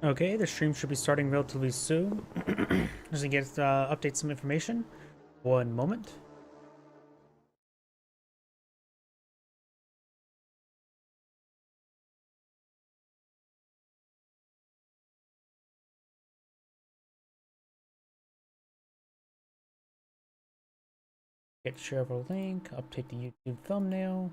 Okay, the stream should be starting relatively soon. Just to get update some information. One moment. Get shareable link, update the YouTube thumbnail.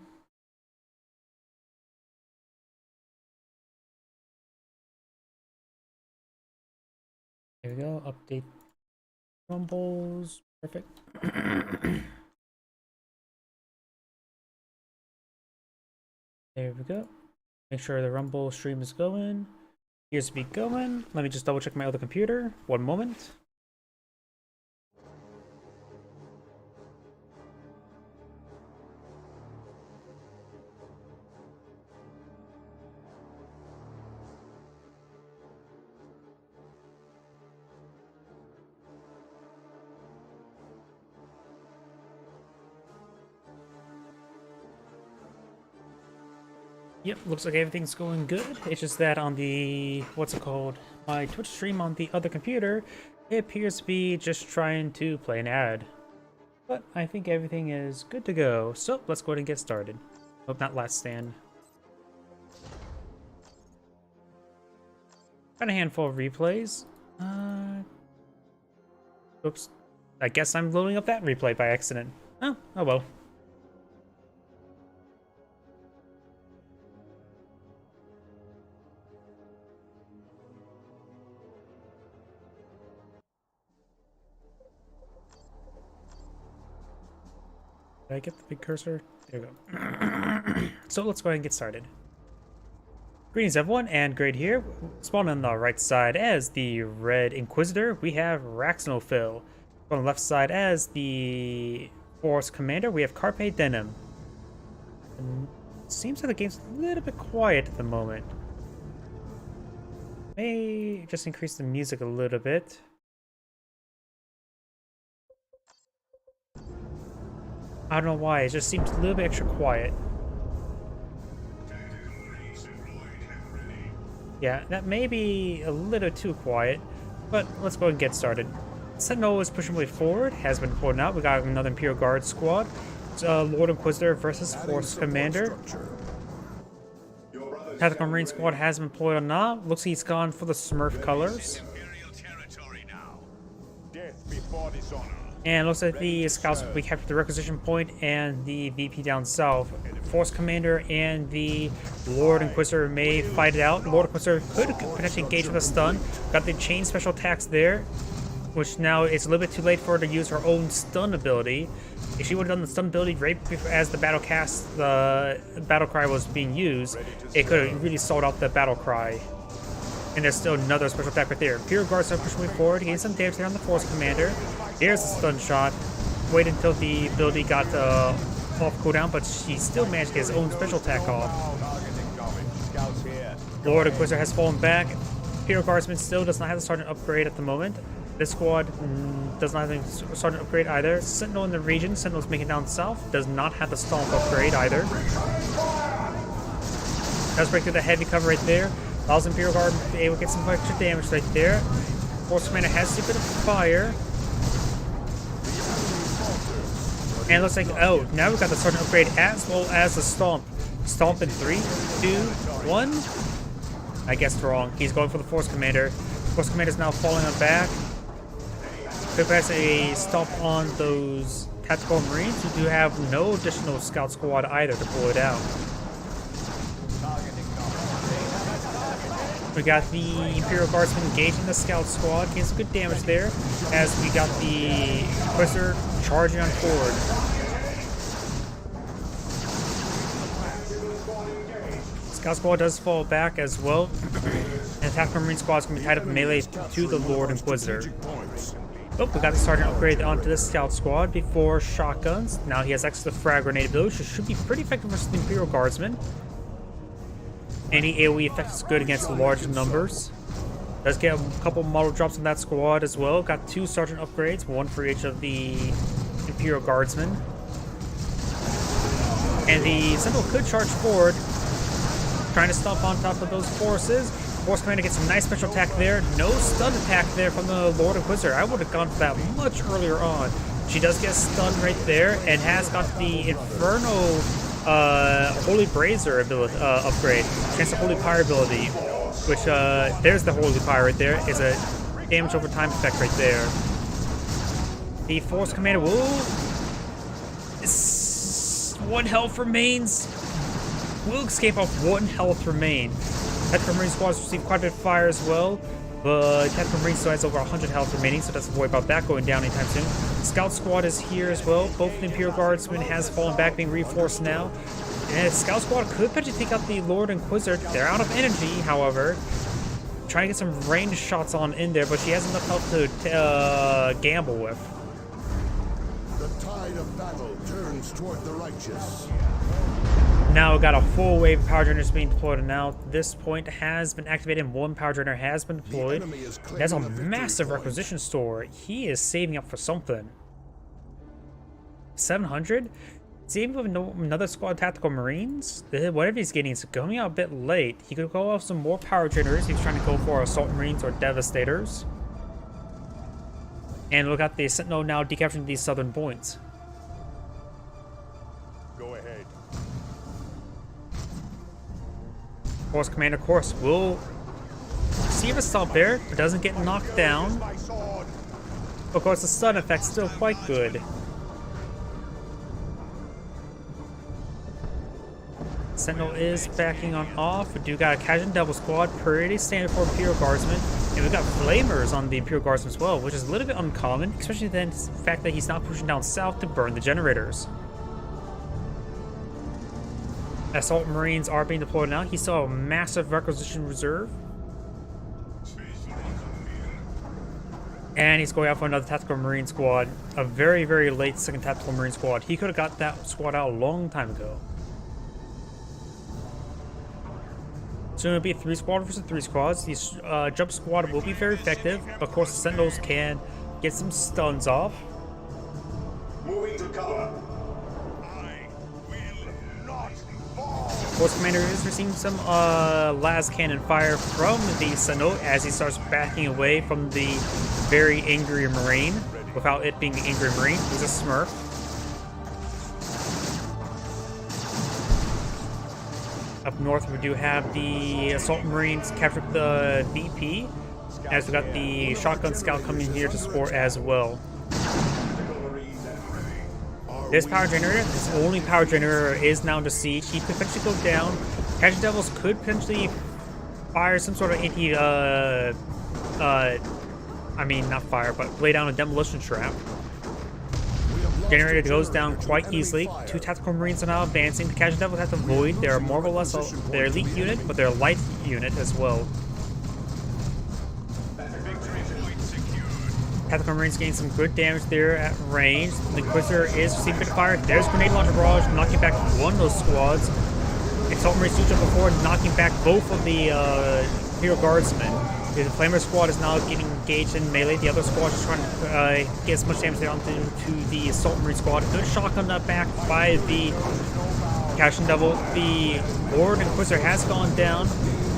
There we go, update rumbles. Perfect. There we go. Make sure the rumble stream is going. Appears to be going. Let me just double check my other computer. One moment. Yep, looks like everything's going good. It's just that on the, what's it called? My Twitch stream on the other computer, it appears to be just trying to play an ad. But I think everything is good to go. So let's go ahead and get started. Hope not last stand. Got a handful of replays. Oops. I guess I'm loading up that replay by accident. Oh well. Did I get the big cursor? There we go. So let's go ahead and get started. Greetings everyone, and Great here. Spawning on the right side as the Red Inquisitor, we have Raxenophil. On the left side as the Force Commander, we have Carpe Denim. And it seems like the game's a little bit quiet at the moment. May just increase the music a little bit. I don't know why, it just seems a little bit extra quiet. Yeah, that may be a little too quiet, but let's go and get started. Sentinel is pushing way forward, has been pulled out. We got another Imperial Guard squad. It's Lord Inquisitor versus Force Commander. Tactical Marine squad has been deployed or not. Looks like he's gone for the Smurf colors. And looks like the scouts we captured the requisition point and the VP down south. Force Commander and the Lord Inquisitor may fight it out. Lord Inquisitor could potentially engage with a stun. Got the chain special attacks there, which now it's a little bit too late for her to use her own stun ability. If she would have done the stun ability right before, as the battle cry was being used, it could have really sold out the battle cry. And there's still another special attack right there. Imperial Guards are pushing forward, getting some damage there on the Force Commander. Here's a stun shot. Wait until the ability got off cooldown, but she still managed to get his own special attack off. Lord Inquisitor has fallen back. Imperial Guardsman still does not have the Sergeant upgrade at the moment. This squad does not have the Sergeant upgrade either. Sentinel in the region, Sentinel's making down south, does not have the Stomp upgrade either. Does break through the heavy cover right there. Allows Imperial Guard to be able to get some extra damage right there. Force Commander has a bit of fire. And it looks like, oh, now we've got the Sergeant upgrade as well as the Stomp. Stomp in 3, 2, 1. I guessed wrong. He's going for the Force Commander. Force Commander is now falling on back. Could pass a Stomp on those Tactical Marines who do have no additional Scout Squad either to pull it out. We got the Imperial Guardsman engaging the Scout Squad, getting some good damage there, as we got the Inquisitor charging on forward. Scout Squad does fall back as well, and Tactical Marine Squad is going to be tied up in melee to the Lord Inquisitor. Oh, we got the Sergeant upgrade onto the Scout Squad before shotguns. Now he has access to the Frag Grenade ability, which should be pretty effective versus the Imperial Guardsman. Any AoE effect is good against large numbers. Does get a couple model drops on that squad as well. Got 2 Sergeant upgrades, 1 for each of the Imperial Guardsmen. And the Sentinel could charge forward, trying to stomp on top of those forces. Force Commander gets a nice special attack there. No stun attack there from the Lord Inquisitor. I would have gone for that much earlier on. She does get stunned right there and has got the Inferno Holy Brazier ability upgrade. Chance of Holy Pyre ability, which there's the Holy Pyre right there. Is a damage over time effect right there. The Force Commander will... 1 health remains. Will escape off 1 health remain. Tactical Marine Squad has received quite a bit of fire as well, but Tactical Marine still has over 100 health remaining, so doesn't worry about that going down anytime soon. Scout Squad is here as well. Both the Imperial Guardsmen has fallen back, being reinforced now. And Scout Squad could potentially take out the Lord Inquisitor. They're out of energy, however. Trying to get some ranged shots on in there, but she has enough health to gamble with. The tide of battle turns toward the righteous. Now we've got a full wave of power generators being deployed, and now this point has been activated and 1 power generator has been deployed. That's a massive requisition store. He is saving up for something. 700? Is he even with another squad of tactical marines? Whatever he's getting is going out a bit late. He could go off some more power generators. He's trying to go for assault marines or devastators. And look at the Sentinel now decapturing these southern points. Go ahead. Force Commander, of course, will receive a stomp there, but doesn't get knocked down. Of course, the stun effect's still quite good. Sentinel is backing on off. We do got a Khajiit Devil Squad, pretty standard for Imperial Guardsmen. And we've got Flamers on the Imperial Guardsmen as well, which is a little bit uncommon, especially the fact that he's not pushing down south to burn the generators. Assault Marines are being deployed now. He saw a massive requisition reserve. And he's going out for another Tactical Marine Squad. A very, very late second Tactical Marine Squad. He could have got that squad out a long time ago. So it'll be 3 squad versus 3 squads. These jump squad will be very effective. Of course, the Sentinels can get some stuns off. Moving to cover. Force Commander is receiving some las cannon fire from the Sentinel as he starts backing away from the very angry Marine without it being an angry Marine. He's a Smurf. Up north, we do have the Assault Marines capture the VP, as we got the Shotgun Scout coming here to support as well. This power generator, this only power generator, is now under siege. He could potentially go down. Khajiit Devils could potentially fire some sort of not fire, but lay down a demolition trap. Generator goes down quite easily. 2 Tactical Marines are now advancing. The Khajiit Devils have to avoid. They're more or less their elite unit, but they're a light unit as well. Tactical Marines getting some good damage there at range. The Inquisitor is receiving a bit of fire. There's Grenade Launcher Barrage, knocking back 1 of those squads. Assault Marines switch up before, knocking back both of the Imperial Guardsmen. The Flamer squad is now getting engaged in melee. The other squad is trying to get as much damage onto the Assault Marine squad. Good shotgun back by the Khajiit Devil. The Lord Inquisitor has gone down.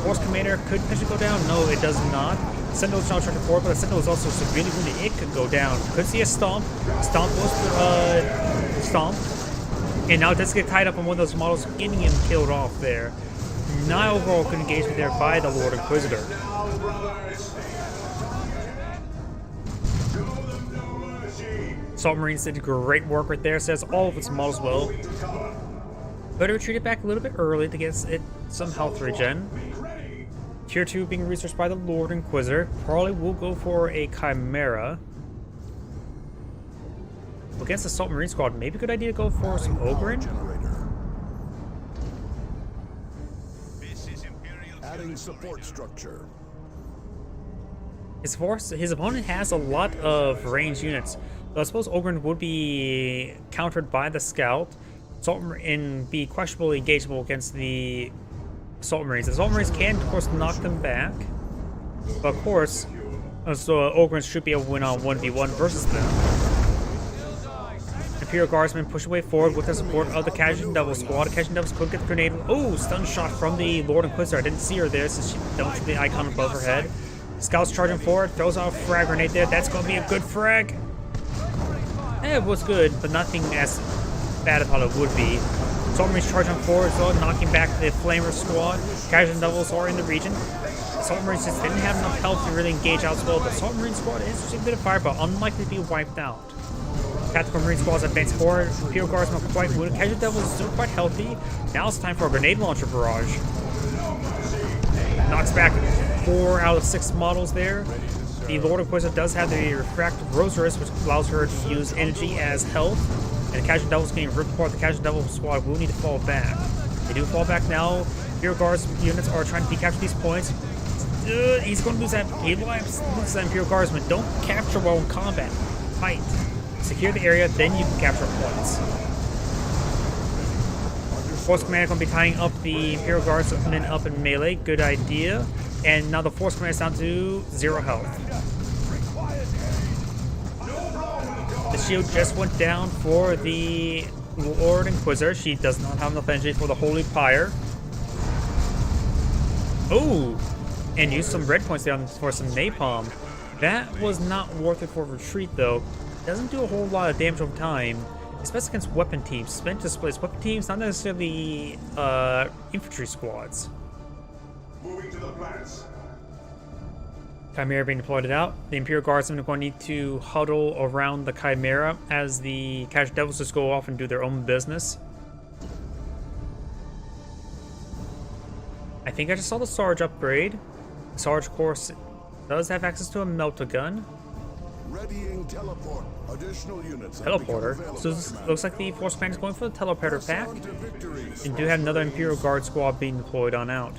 Force Commander could potentially go down. No, it does not. Sentinel's now trying to forward, but the Sentinel is also severely wounded. It could go down. Could see a stomp. Stomp was stomped. And now it does get tied up on one of those models, getting him killed off there. Not overall good engagement there by the Lord Inquisitor. Assault Marines did great work right there. Says all of its models well. But it retreated back a little bit early to get it some health regen. Tier 2 being researched by the Lord Inquisitor. Probably will go for a Chimera. Against the Assault Marine Squad, maybe a good idea to go for some Ogryn. Adding support structure. His opponent has a lot of ranged units. So I suppose Ogryn would be countered by the Scout and be questionably engageable against the Assault Marines. The Assault Marines can, of course, knock them back. But, of course, Ogryn should be able to win on 1v1 versus them. Imperial Guardsmen push away forward with the support of the Khajiit Devil Squad. Khajiit Devil Squad gets the grenade. Oh, stun shot from the Lord Inquisitor. I didn't see her there since she don't see the icon above her head. Scouts charging forward, throws out a frag grenade there. That's going to be a good frag. It was good, but nothing as bad as I thought it would be. Assault Marines charging forward as well, knocking back the Flamer Squad. Khajiit Devils are in the region. Assault Marines just didn't have enough health to really engage out as well. The Assault Marine Squad is receiving a bit of fire, but unlikely to be wiped out. Tactical Marine Squads advance forward. Imperial Guardsmen are quite wounded. Khajiit Devils is still quite healthy. Now it's time for a grenade launcher barrage. Knocks back 4 out of 6 models there. The Lord Inquisitor does have the Refractive Rosarus, which allows her to use energy as health. And the Khajiit Devils getting ripped apart. The Khajiit Devil Squad will need to fall back. They do fall back now. Imperial Guards units are trying to decapture these points. He's going to lose that. He loses that Imperial Guardsman. Don't capture while in combat. Fight. Secure the area, then you can capture points. Force Commander going to be tying up the Imperial Guardsmen up in melee. Good idea. And now the Force Commander is down to 0 health. The shield just went down for the Lord Inquisitor. She does not have enough energy for the Holy Pyre. Oh! And used some red points down for some napalm. That was not worth it for retreat though. Doesn't do a whole lot of damage over time, especially against weapon teams. Spent displays weapon teams, not necessarily infantry squads. Moving to the plants. Chimera being deployed out. The Imperial Guardsmen are going to need to huddle around the Chimera as the Khajiit Devils just go off and do their own business. I think I just saw the Sarge upgrade. Sarge, of course, does have access to a melta gun. Readying teleport. Additional units. Teleporter. So this looks like the Force Command is going for the teleporter pack. And do have another Imperial Guard squad being deployed on out.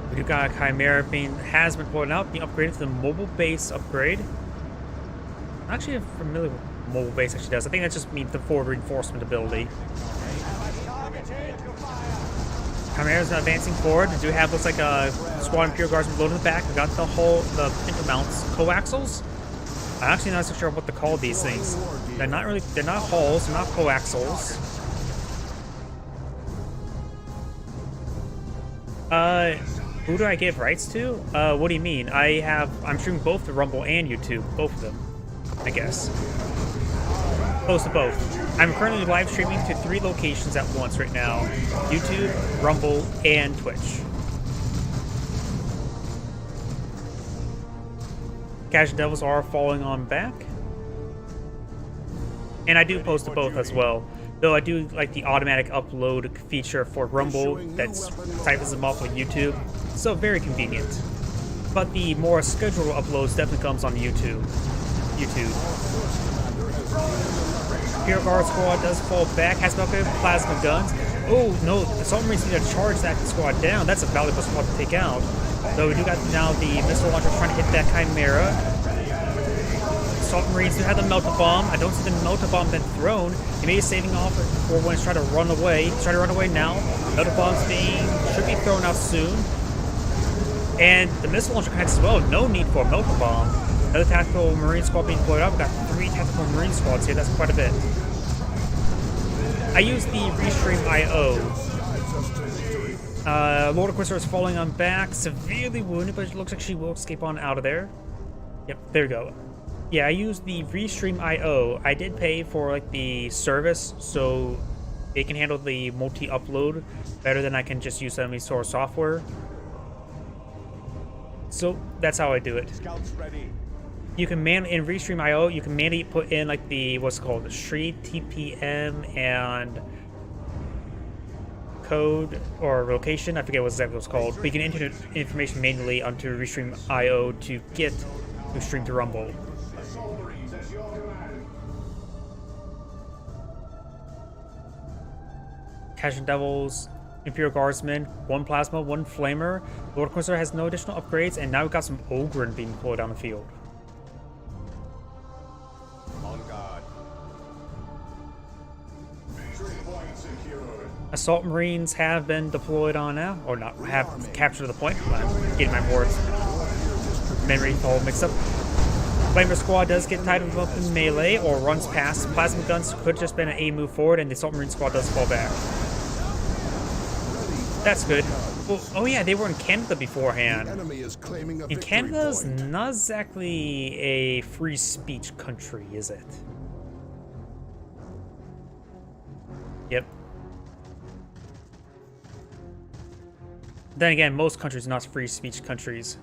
We do got a Chimera has been deployed out, being upgraded to the mobile base upgrade. I'm actually familiar with mobile base actually does. I think that just means the forward reinforcement ability. Chimera's advancing forward. We do have looks like a squad of Imperial Guardsmen loaded in the back. We got the intermounts, coaxials. I'm actually not so sure what to call these things. They're not hulls, they're not coaxials. Who do I give rights to? What do you mean? I'm streaming both the Rumble and YouTube, both of them, I guess. Close to both. I'm currently live streaming to 3 locations at once right now. YouTube, Rumble, and Twitch. Khajiit Devils are falling on back. And I do post to both as well. Though I do like the automatic upload feature for Rumble that's types them off with YouTube. So very convenient. But the more scheduled uploads definitely comes on YouTube. Imperial Guard squad does fall back, has about plasma guns. Oh no, the Assault Marines need to charge that squad down. That's a valuable squad to take out. Though we do got now the missile launcher trying to hit that Chimera. Assault Marines do have the Melta Bomb. I don't see the Melta Bomb been thrown. He may be saving off for when he's trying to run away. He's trying to run away now. Melta Bomb's should be thrown out soon. And the missile launcher connects as well. No need for a Melta Bomb. Another tactical Marine squad being deployed up. We've got 3 tactical Marine squads here. That's quite a bit. I use the Restream IO. Lord Inquisitor is falling on back, severely wounded, but it looks like she will escape on out of there. Yep, there we go. Yeah, I use the Restream IO. I did pay for like the service, so it can handle the multi-upload better than I can just use any sort of software. So that's how I do it. You can in Restream IO, you can manually put in like the what's it called, the Shri TPM and code or location. I forget what exactly it's called. But you can enter the information manually onto Restream IO to get to stream to Rumble. Khajiit Devils, Imperial Guardsmen, 1 Plasma, 1 Flamer. Lord Inquisitor has no additional upgrades, and now we've got some Ogryn being deployed down the field. On guard. Assault Marines have been deployed on now, or not, have captured the point. I'm getting my words memory all mixed up. Flamer Squad does get tied up in melee or runs past. Plasma Guns could just been an A move forward, and the Assault Marine Squad does fall back. That's good. Well, oh yeah, they were in Canada beforehand. And Canada's not exactly a free speech country, is it? Yep. Then again, most countries are not free speech countries.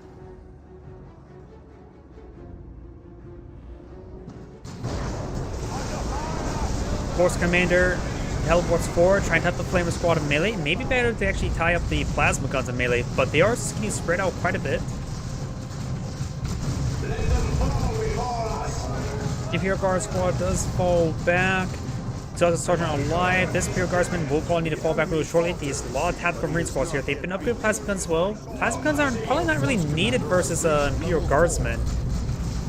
Force Commander teleports forward, trying to type the Flamer Squad in melee. Maybe better to actually tie up the Plasma Guns in melee, but they are getting spread out quite a bit. Imperial Guard Squad does fall back. So the Sergeant alive. This Imperial Guardsman will probably need to fall back really shortly. There's a lot of tactical Marine squads here. They've been upgraded Plasma Guns as well. Plasma Guns are probably not really needed versus Imperial Guardsmen.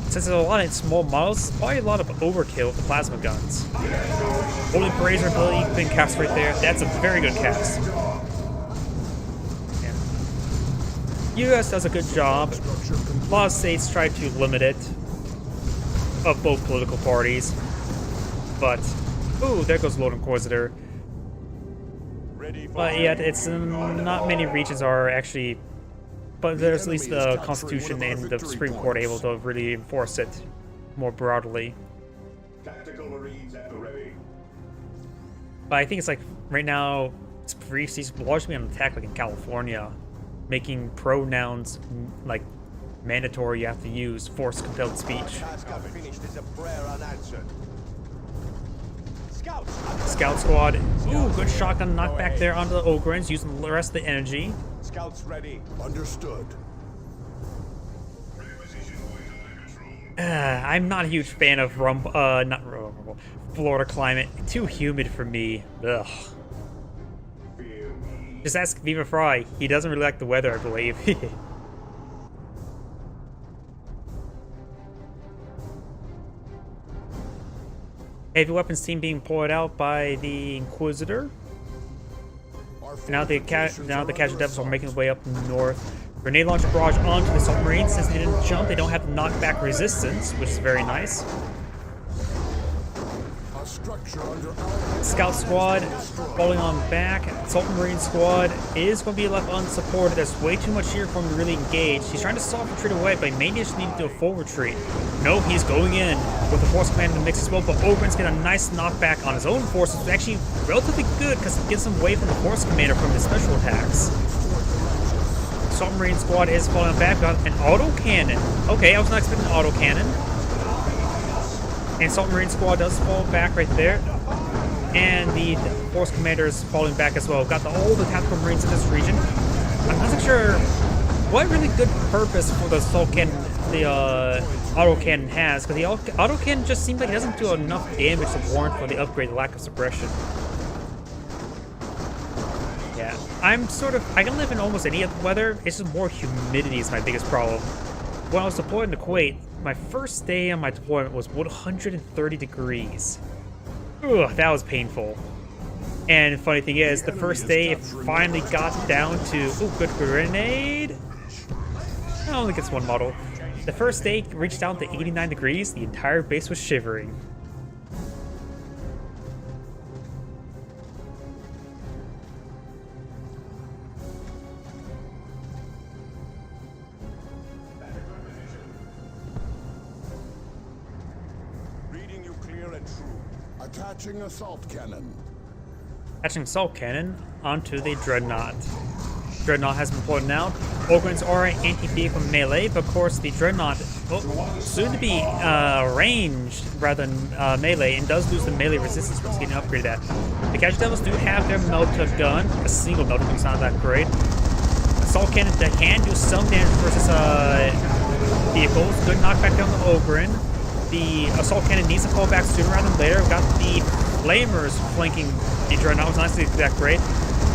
Since there's a lot of small models, probably a lot of overkill with the Plasma Guns. Holy Brazier ability been cast right there. That's a very good cast. Yeah. US does a good job. A lot of states try to limit it, of both political parties. But, ooh, there goes Lord Inquisitor. But yeah, it's not many regions are actually. But there's at least the Constitution and the Supreme Court able to really enforce it more broadly. But I think it's like, right now, it's largely on attack like in California, making pronouns like mandatory. You have to use force compelled speech. Scout Squad, ooh, good shotgun knockback there onto the Ogryns, using the rest of the energy. Scouts ready. Understood. I'm not a huge fan of Florida climate. Too humid for me. Ugh. Just ask Viva Fry. He doesn't really like the weather, I believe. Heavy weapons team being poured out by the Inquisitor. Now the Casual Devils are making their way up north. Grenade launcher barrage onto the submarine. Since they didn't jump, they don't have knockback resistance, which is very nice. Scout Squad falling on back. Submarine Squad is going to be left unsupported. There's way too much here for him to really engage. He's trying to soft retreat away, but he may just need to do a full retreat. No, he's going in with the Force Commander in the mix as well, but Ogryns get a nice knockback on his own forces, which is actually relatively good because it gives him away from the Force Commander from his special attacks. Submarine Squad is falling back. Got an autocannon. Okay, I was not expecting an autocannon. And Submarine Squad does fall back right there. And the Force Commander is falling back as well. Got all the tactical Marines in this region. I'm not sure what really good purpose for the assault cannon, the autocannon has, because the autocannon just seems like it doesn't do enough damage to warrant for the upgrade, the lack of suppression. Yeah, I can live in almost any other weather. It's just more humidity is my biggest problem. When I was deployed in Kuwait, my first day on my deployment was 130 degrees. Ugh, that was painful. And the funny thing is, the first day it finally got down to, ooh, good grenade. I only gets one model. The first day it reached down to 89 degrees, the entire base was shivering. Attaching assault cannon. Attaching assault cannon onto the Dreadnought. Dreadnought has been pulled out. Ogryns are anti-vehicle melee, but of course the Dreadnought, soon to be ranged rather than melee, and does lose the melee resistance once getting upgraded at. The Casual Devils do have their melter gun. A single melter gun is not that great. Assault cannon that can do some damage versus vehicles. Good knockback down the Ogryn. The assault cannon needs to fall back sooner rather than later. We've got the flamers flanking the Dreadnought. Was not that great.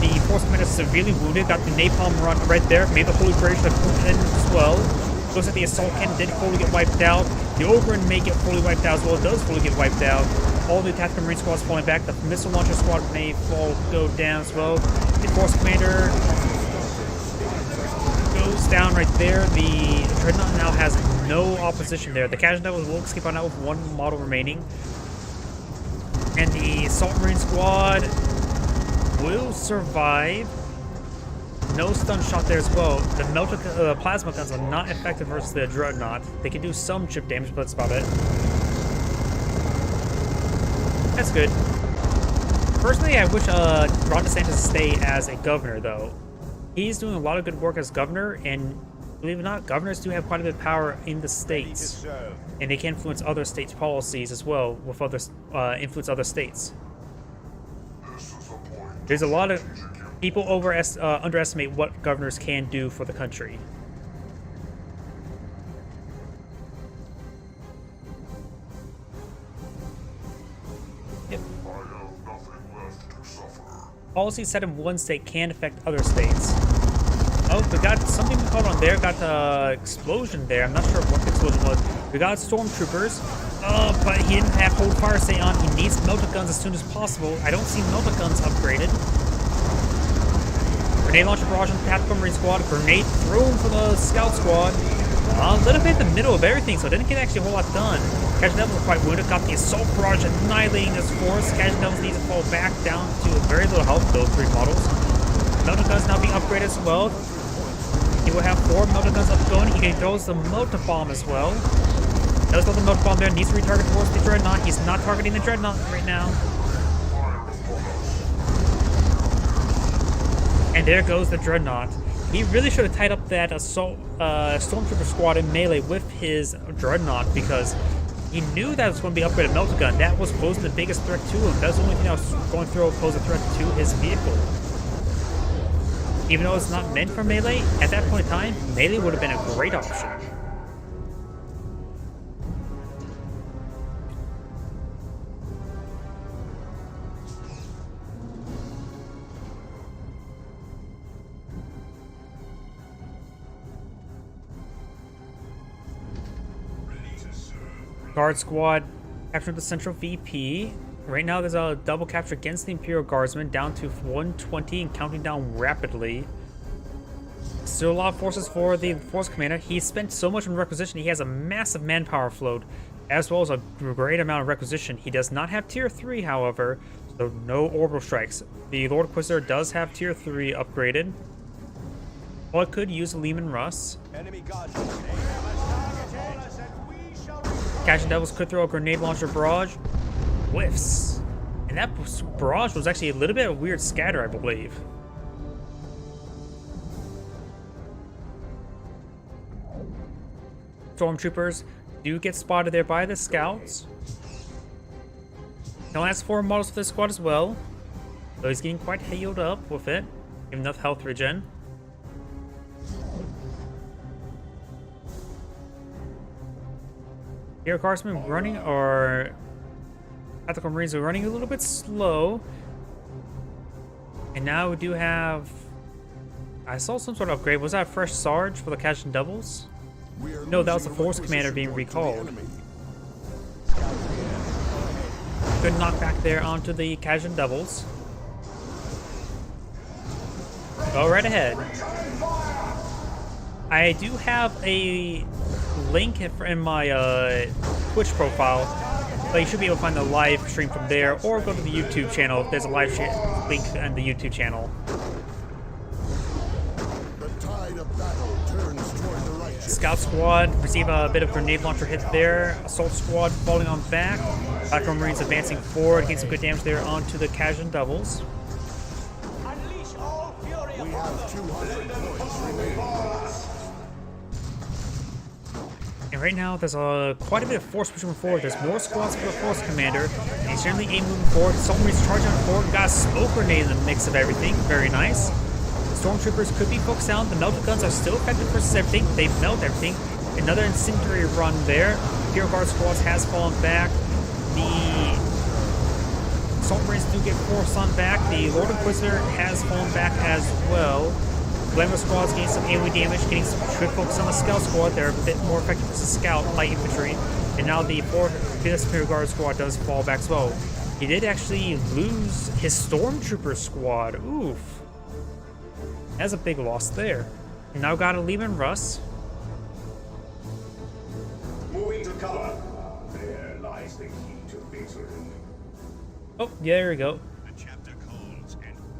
The Force Commander severely wounded. Got the napalm run right there. Made the Holy Brazier in as well. Looks like the assault cannon did fully get wiped out. The Ogryn may get fully wiped out as well. It does fully get wiped out. all the tactical marine squads falling back. The missile launcher squad may go down as well. The force commander goes down right there. The Dreadnought now has no opposition there. The Casual Devils will escape on out with one model remaining. And the Assault Marine squad will survive. No stun shot there as well. The plasma guns are not effective versus the Dreadnought. They can do some chip damage, but that's about it. That's good. Personally, I wish Ron DeSantis stay as a governor, though. He's doing a lot of good work as governor, and believe it or not, governors do have quite a bit of power in the states. And they can influence other states' policies as well, with influence other states. There's a lot of people underestimate what governors can do for the country. Yep. Policies set in one state can affect other states. Oh, we got something we caught on there. Got explosion there. I'm not sure what the explosion was. We got stormtroopers. But he didn't have hold fire stay on. He needs melta guns as soon as possible. I don't see melta guns upgraded. Grenade launcher barrage on the tactical marine squad. Grenade thrown for the scout squad. A little bit in the middle of everything, so it didn't get actually a whole lot done. Casual Devils are quite wounded. Got the assault barrage annihilating this force. Casual Devils need to fall back down to very little health, those three models. Melta guns now being upgraded as well. He will have 4 melta guns up going. He can throw the melta bomb as well. Does throw the melta bomb there. Needs to retarget towards the Dreadnought. He's not targeting the Dreadnought right now. And there goes the Dreadnought. He really should have tied up that assault stormtrooper squad in melee with his Dreadnought, because he knew that it was going to be upgraded melta gun. That was posing the biggest threat to him. That was the only thing that was going to pose a threat to his vehicle. Even though it's not meant for melee, at that point in time, melee would have been a great option. Guard squad captured the central VP. Right now there's a double capture against the Imperial Guardsmen, down to 120 and counting down rapidly. Still a lot of forces for the force commander. He spent so much on requisition, he has a massive manpower float, as well as a great amount of requisition. He does not have tier 3, however, so no orbital strikes. The Lord Inquisitor does have tier 3 upgraded. Well, it could use Lehman Russ. Casual Devils could throw a grenade launcher barrage. Whiffs. And that barrage was actually a little bit of weird scatter, I believe. Stormtroopers do get spotted there by the scouts. The last 4 models for this squad as well. So he's getting quite healed up with it. Give enough health regen. Here, Guardsmen running, or Tactical Marines are running a little bit slow. And now we do have... I saw some sort of upgrade. Was that a fresh Sarge for the Casual Devils? No, that was the Force Commander being recalled. Good knockback there onto the Casual Devils. Go right ahead. I do have a link in my Twitch profile, but you should be able to find the live stream from there, or go to the YouTube channel if there's a live link on the YouTube channel. The tide of battle turns toward the right. Scout squad receive a bit of grenade launcher hit there. Assault squad falling on back. Tactical Marines advancing forward, getting some good damage there onto the Casual Devils. We have 200 points remaining. And right now, there's quite a bit of force pushing forward. There's more squads for the Force Commander. And he's generally aiming moving forward. Assault Marines charging on forward. Got a smoke grenade in the mix of everything. Very nice. The Stormtroopers could be focused down. The melta guns are still effective versus everything. They melt everything. Another incendiary run there. Imperial Guard squads has fallen back. The Assault Marines do get forced on back. The Lord Inquisitor has fallen back as well. Glamour squad's getting some AoE damage, getting some trip focus on the scout squad. They're a bit more effective as a scout, light infantry. And now the 5th Imperial Guard squad does fall back as well. He did actually lose his Stormtrooper squad. Oof. That's a big loss there. Now got a Leman Russ. Moving to cover. There lies the key to victory. Oh, yeah, there we go.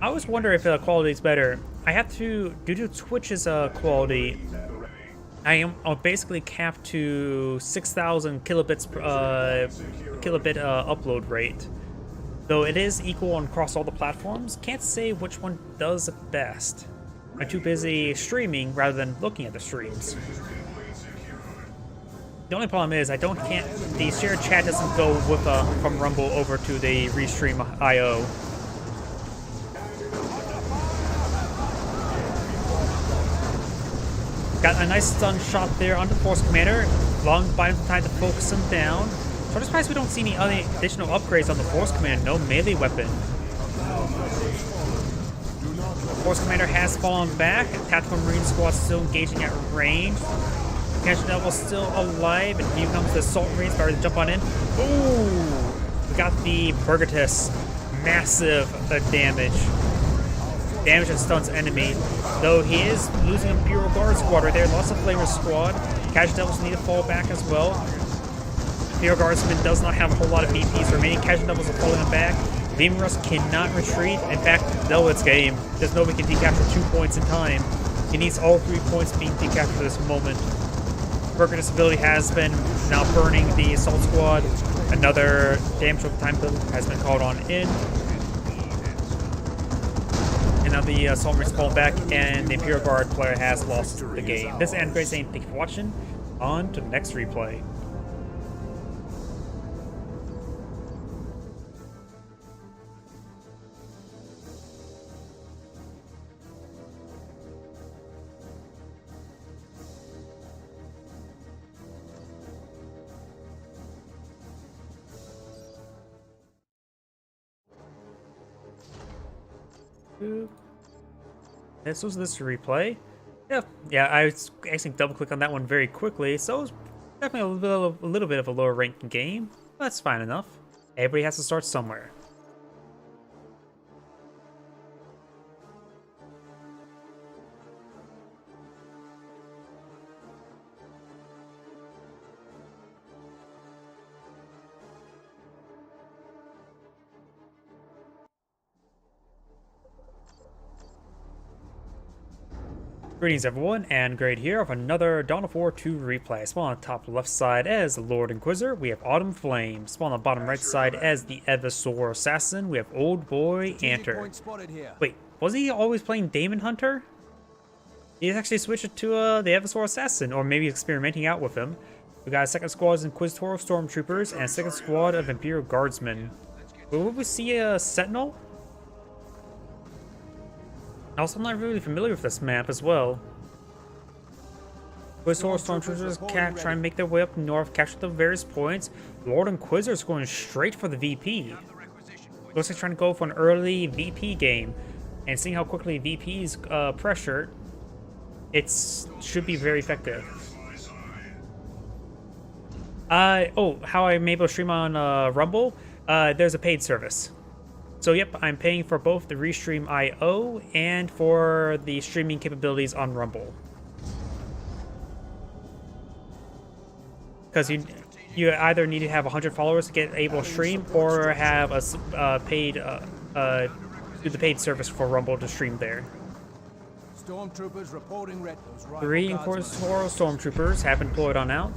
I always wonder if the quality is better. I have to, due to Twitch's quality, I am basically capped to 6,000 kilobits kilobit upload rate. Though it is equal across all the platforms, can't say which one does it best. I'm too busy streaming rather than looking at the streams. The only problem is the shared chat doesn't go with from Rumble over to the Restream IO. Got a nice stun shot there on the Force Commander. Long buying some time to focus him down. So I'm surprised we don't see any other additional upgrades on the Force Commander. No melee weapon. Force Commander has fallen back. Tactical Marine Squad still engaging at range. Catch Devil still alive, and here comes the Assault Marines starting to jump on in. Ooh! We got the Burgatus. Massive damage. Damage and stuns enemy. Though he is losing a Imperial Guard squad right there. Lots of Flamer squad. Catch Devils need to fall back as well. Imperial Guardsman does not have a whole lot of VPs remaining. Catch Devils are falling back. Leman Russ cannot retreat. In fact, no, it's game. There's nobody can decapture 2 points in time. He needs all 3 points being decaptured at this moment. Burgatus ability has been now burning the Assault Squad. Another damage over time build has been called on in. And now the Assault Marines fall back, and the Imperial Guard player has lost the game. This is Andrew saying thank you for watching. On to the next replay. This was this replay. Yeah, I was actually double click on that one very quickly, so it was definitely a little bit of a lower ranking game. But that's fine enough. Everybody has to start somewhere. Greetings everyone, and Great here of another Dawn of War 2 replay. Spawn on the top left side as the Lord Inquisitor, we have Autumn Flame. Spawn on the bottom right side as the Evisor Assassin, we have Old Boy Anter. Wait, wasn't he always playing Daemon Hunter? He's actually switched it to the Evisor Assassin, or maybe experimenting out with him. We got a second squad of Inquisitorial Stormtroopers and a second squad of Imperial Guardsmen. Will we see a Sentinel? Also, I'm not really familiar with this map as well. Inquisitorial Stormtroopers try and make their way up north, capture the various points. Lord Inquisitor is going straight for the VP. Looks like trying to go for an early VP game. And seeing how quickly VP's pressure, it should be very effective. Oh, how I'm able to stream on Rumble? There's a paid service. So yep, I'm paying for both the Restream IO and for the streaming capabilities on Rumble. Because you either need to have 100 followers to get able to stream, or have a paid do the paid service for Rumble to stream there. Stormtroopers reporting red. 3 Inquisitorial Stormtroopers have been deployed on out.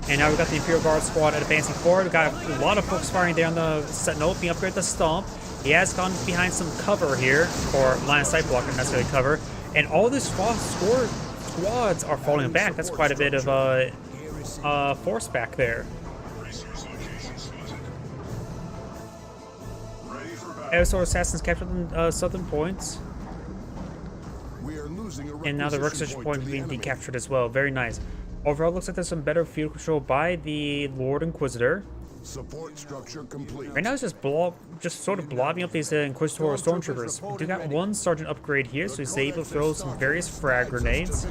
And now we've got the Imperial Guard squad advancing forward. We've got a lot of folks firing there on the Sentinel, being upgraded to Stomp. He has gone behind some cover here, or line of sight block, not necessarily cover. And all these squads are falling back. That's quite a bit of force back there. Evisor Assassins captured southern points. And now the requisition point being decaptured as well. Very nice. Overall, looks like there's some better field control by the Lord Inquisitor. Support structure complete. Right now it's just sort of blobbing up these Inquisitorial Stormtroopers. We do got one Sergeant upgrade here, so he's able to throw some various frag grenades.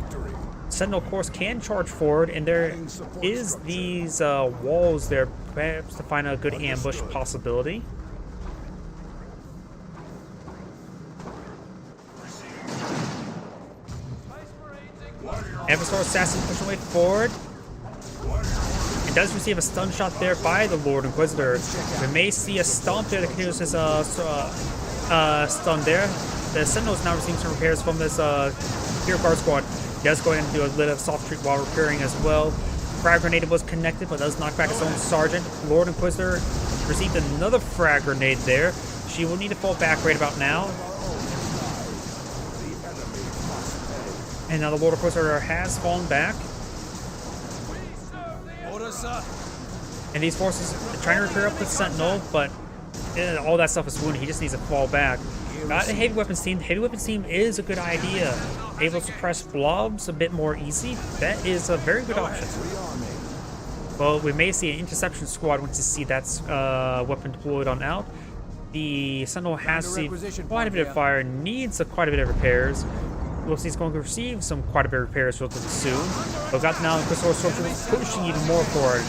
Sentinel, of course, can charge forward, and there is these walls there, perhaps to find a good ambush possibility. Eversor Assassin pushing way forward. It does receive a stun shot there by the Lord Inquisitor. We may see a stomp there that continues his stun there. The Sentinel is now receiving some repairs from this Imperial Guard squad. He does go in and do a little soft treat while repairing as well. Frag grenade was connected, but does knock back his own sergeant. Lord Inquisitor received another frag grenade there. She will need to fall back right about now. And now the Lord Inquisitor has fallen back. And these forces are trying to repair up the Sentinel, but all that stuff is wounded. He just needs to fall back. Got a heavy weapons team. The heavy weapons team is a good idea. Able to suppress blobs a bit more easy. That is a very good option. Well, we may see an interception squad once you see that weapon deployed on out. The Sentinel has received quite a bit of fire, needs quite a bit of repairs. We'll see he's going to receive quite a bit of repairs relatively soon. But got now the Crystal Stormtrooper pushing even more forward.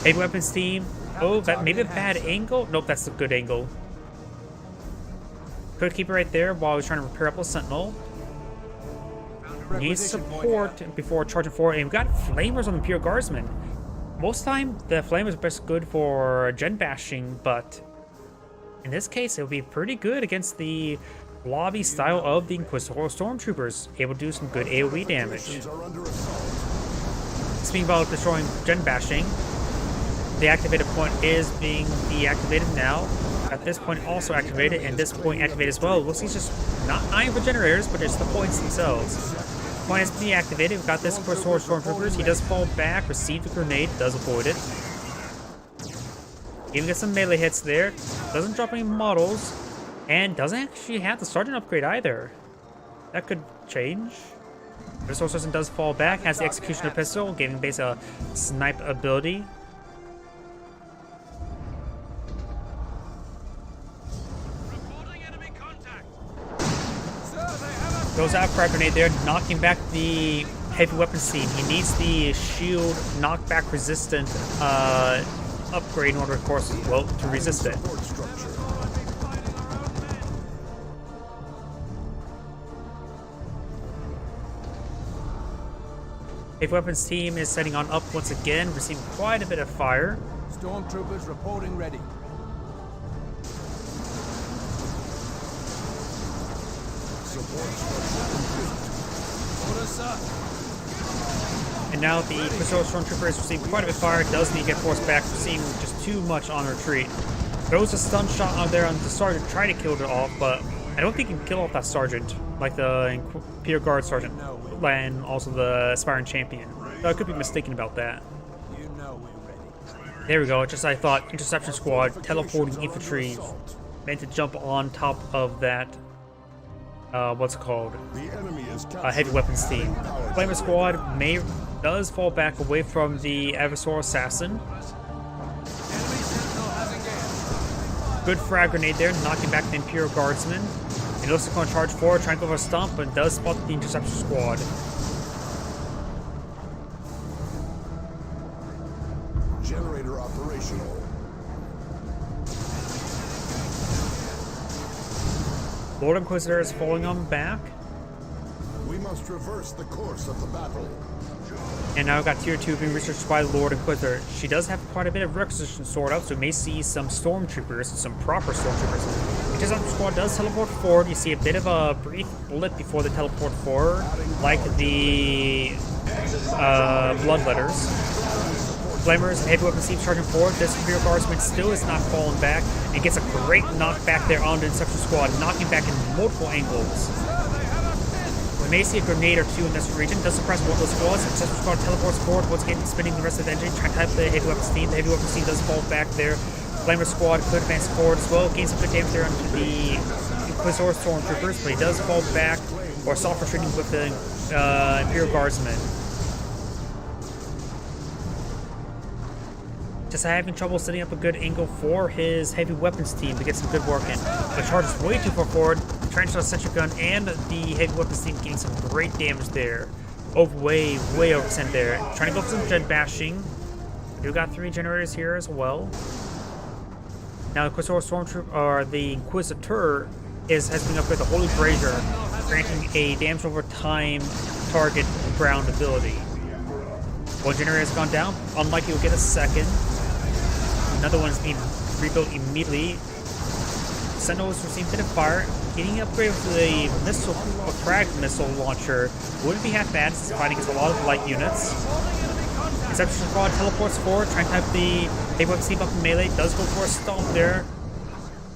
Heavy weapons team. Oh, that may be a bad angle. Nope, that's a good angle. Could keep it right there while he's trying to repair up the Sentinel. Needs support before charging forward. And we've got flamers on the Imperial Guardsmen. Most of the time, the flamers are best good for gen bashing, but in this case, it would be pretty good against the lobby style of the Inquisitor Stormtroopers, able to do some good AoE damage. Speaking about destroying gen bashing, the activated point is being deactivated now. At this point also activated, and this point activated as well. We'll see it's just not iron for generators, but just the points themselves. Point has been deactivated. We've got this for Sword Stormtroopers. He does fall back, receive the grenade, does avoid it. Even get some melee hits there. Doesn't drop any models. And doesn't actually have the Sergeant upgrade either. That could change. The Sword Sergeant does fall back, has the Executioner Pistol, giving base a snipe ability. Goes out frag grenade there, knocking back the heavy weapons team. He needs the shield knockback resistant upgrade in order, of course, well, to resist it. Heavy weapons team is setting on up once again, receiving quite a bit of fire. Stormtroopers reporting ready. And now the Crystal Stormtrooper has received quite a bit of fire, does need to get forced back, receiving just too much on retreat. Throws a stun shot out there on the Sergeant, try to kill it off, but I don't think he can kill off that Sergeant, like the Imperial Guard Sergeant, and also the Aspiring Champion. So I could be mistaken about that. There we go, just as I thought, Interception Squad, teleporting infantry, meant to jump on top of that what's it called? Heavy weapons team. Flamer squad does fall back away from the Eversor Assassin. Good frag grenade there, knocking back the Imperial Guardsman. It looks like going to charge forward, trying to go for a stomp, but does spot the Interception squad. Generator operational. Lord Inquisitor is falling on back. We must reverse the course of the battle. And now we've got Tier 2 being researched by the Lord Inquisitor. She does have quite a bit of requisition stored up, so we may see some Stormtroopers, some proper Stormtroopers. The Interception Squad does teleport forward. You see a bit of a brief blip before they teleport forward, like the Bloodletters. Flamers and heavy weapons team charging forward. This Imperial Guardsman still is not falling back and gets a great knockback there on the Interception Squad, knocking back in multiple angles. We may see a grenade or two in this region. Does suppress one of those squads. The Interception Squad teleports forward once again, spinning the rest of the engine, trying to type the heavy weapons team. The heavy weapons team does fall back there. Flamer Squad could advance forward as well. Gains some good damage there onto the Inquisitor Stormtroopers, but he does fall back or soft retreating with the Imperial Guardsmen. Just having trouble setting up a good angle for his heavy weapons team to get some good work in. The charge is way too far forward. The Trench Sentry Gun and the heavy weapons team getting some great damage there. way overextended there. Trying to go for some gen bashing. We got 3 generators here as well. Now the Inquisitor Stormtrooper, or the Inquisitor, has been upgraded the Holy Brazier, granting a damage over time target ground ability. One generator has gone down. Unlikely we'll get a second. Another one is being rebuilt immediately. Sentinels receive a bit of fire. Getting upgraded with the missile, a frag missile launcher wouldn't be half bad since it's fighting against a lot of light units. Exception Squad teleports forward, trying to type the heavy weapon sleep up in melee. Does go for a stomp there,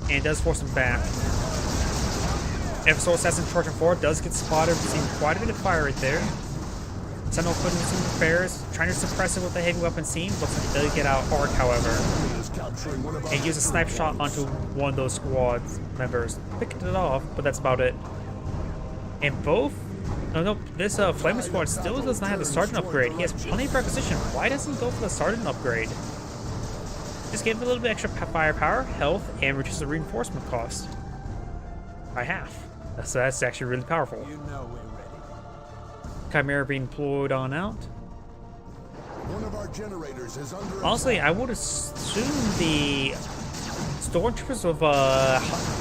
and does force him back. Episode Assassin charging forward, does get spotted, receiving quite a bit of fire right there. Sentinel putting some repairs, trying to suppress it with the heavy weapon seam. Looks like he does get out arc, however. And use a snipe shot onto one of those squad members. Picked it off, but that's about it. And both... Oh no, this Flaming Squad still does not have the Sergeant upgrade. He has plenty of requisition. Why doesn't he go for the Sergeant upgrade? Just give him a little bit extra firepower, health, and reduce the reinforcement cost by half. So that's actually really powerful. You know we're ready. Chimera being deployed on out. One of our generators is under Honestly, I would assume the Stormtroopers with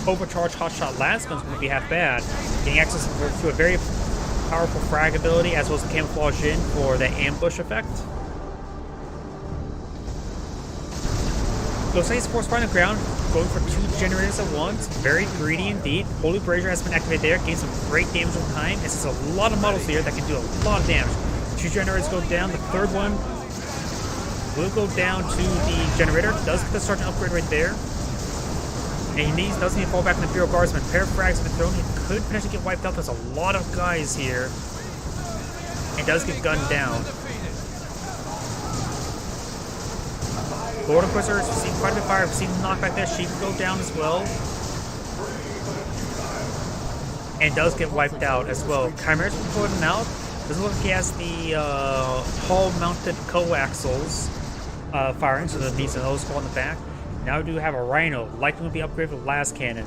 overcharged hotshot last guns would be half bad. Getting access to a very powerful frag ability as well as the camouflage in for the ambush effect. Looks like he's force fighting the ground, going for 2 generators at once. Very greedy indeed. Holy Brazier has been activated there, gains some great damage over time. This is a lot of models here that can do a lot of damage. 2 generators go down. The third one will go down to the generator. Does get the Sergeant upgrade right there. And he doesn't need to fall back on the Imperial Guardsman. A pair of frags have been thrown. He could potentially get wiped out. There's a lot of guys here. And does get gunned down. Lord Inquisitor has received quite a bit of fire. We've seen knockback there. She can go down as well. And does get wiped out as well. Chimera's been putting out. Doesn't look like he has the hull-mounted coaxials firing, so that means that those go on the back. Now we do have a Rhino, likely to be upgraded with las cannon.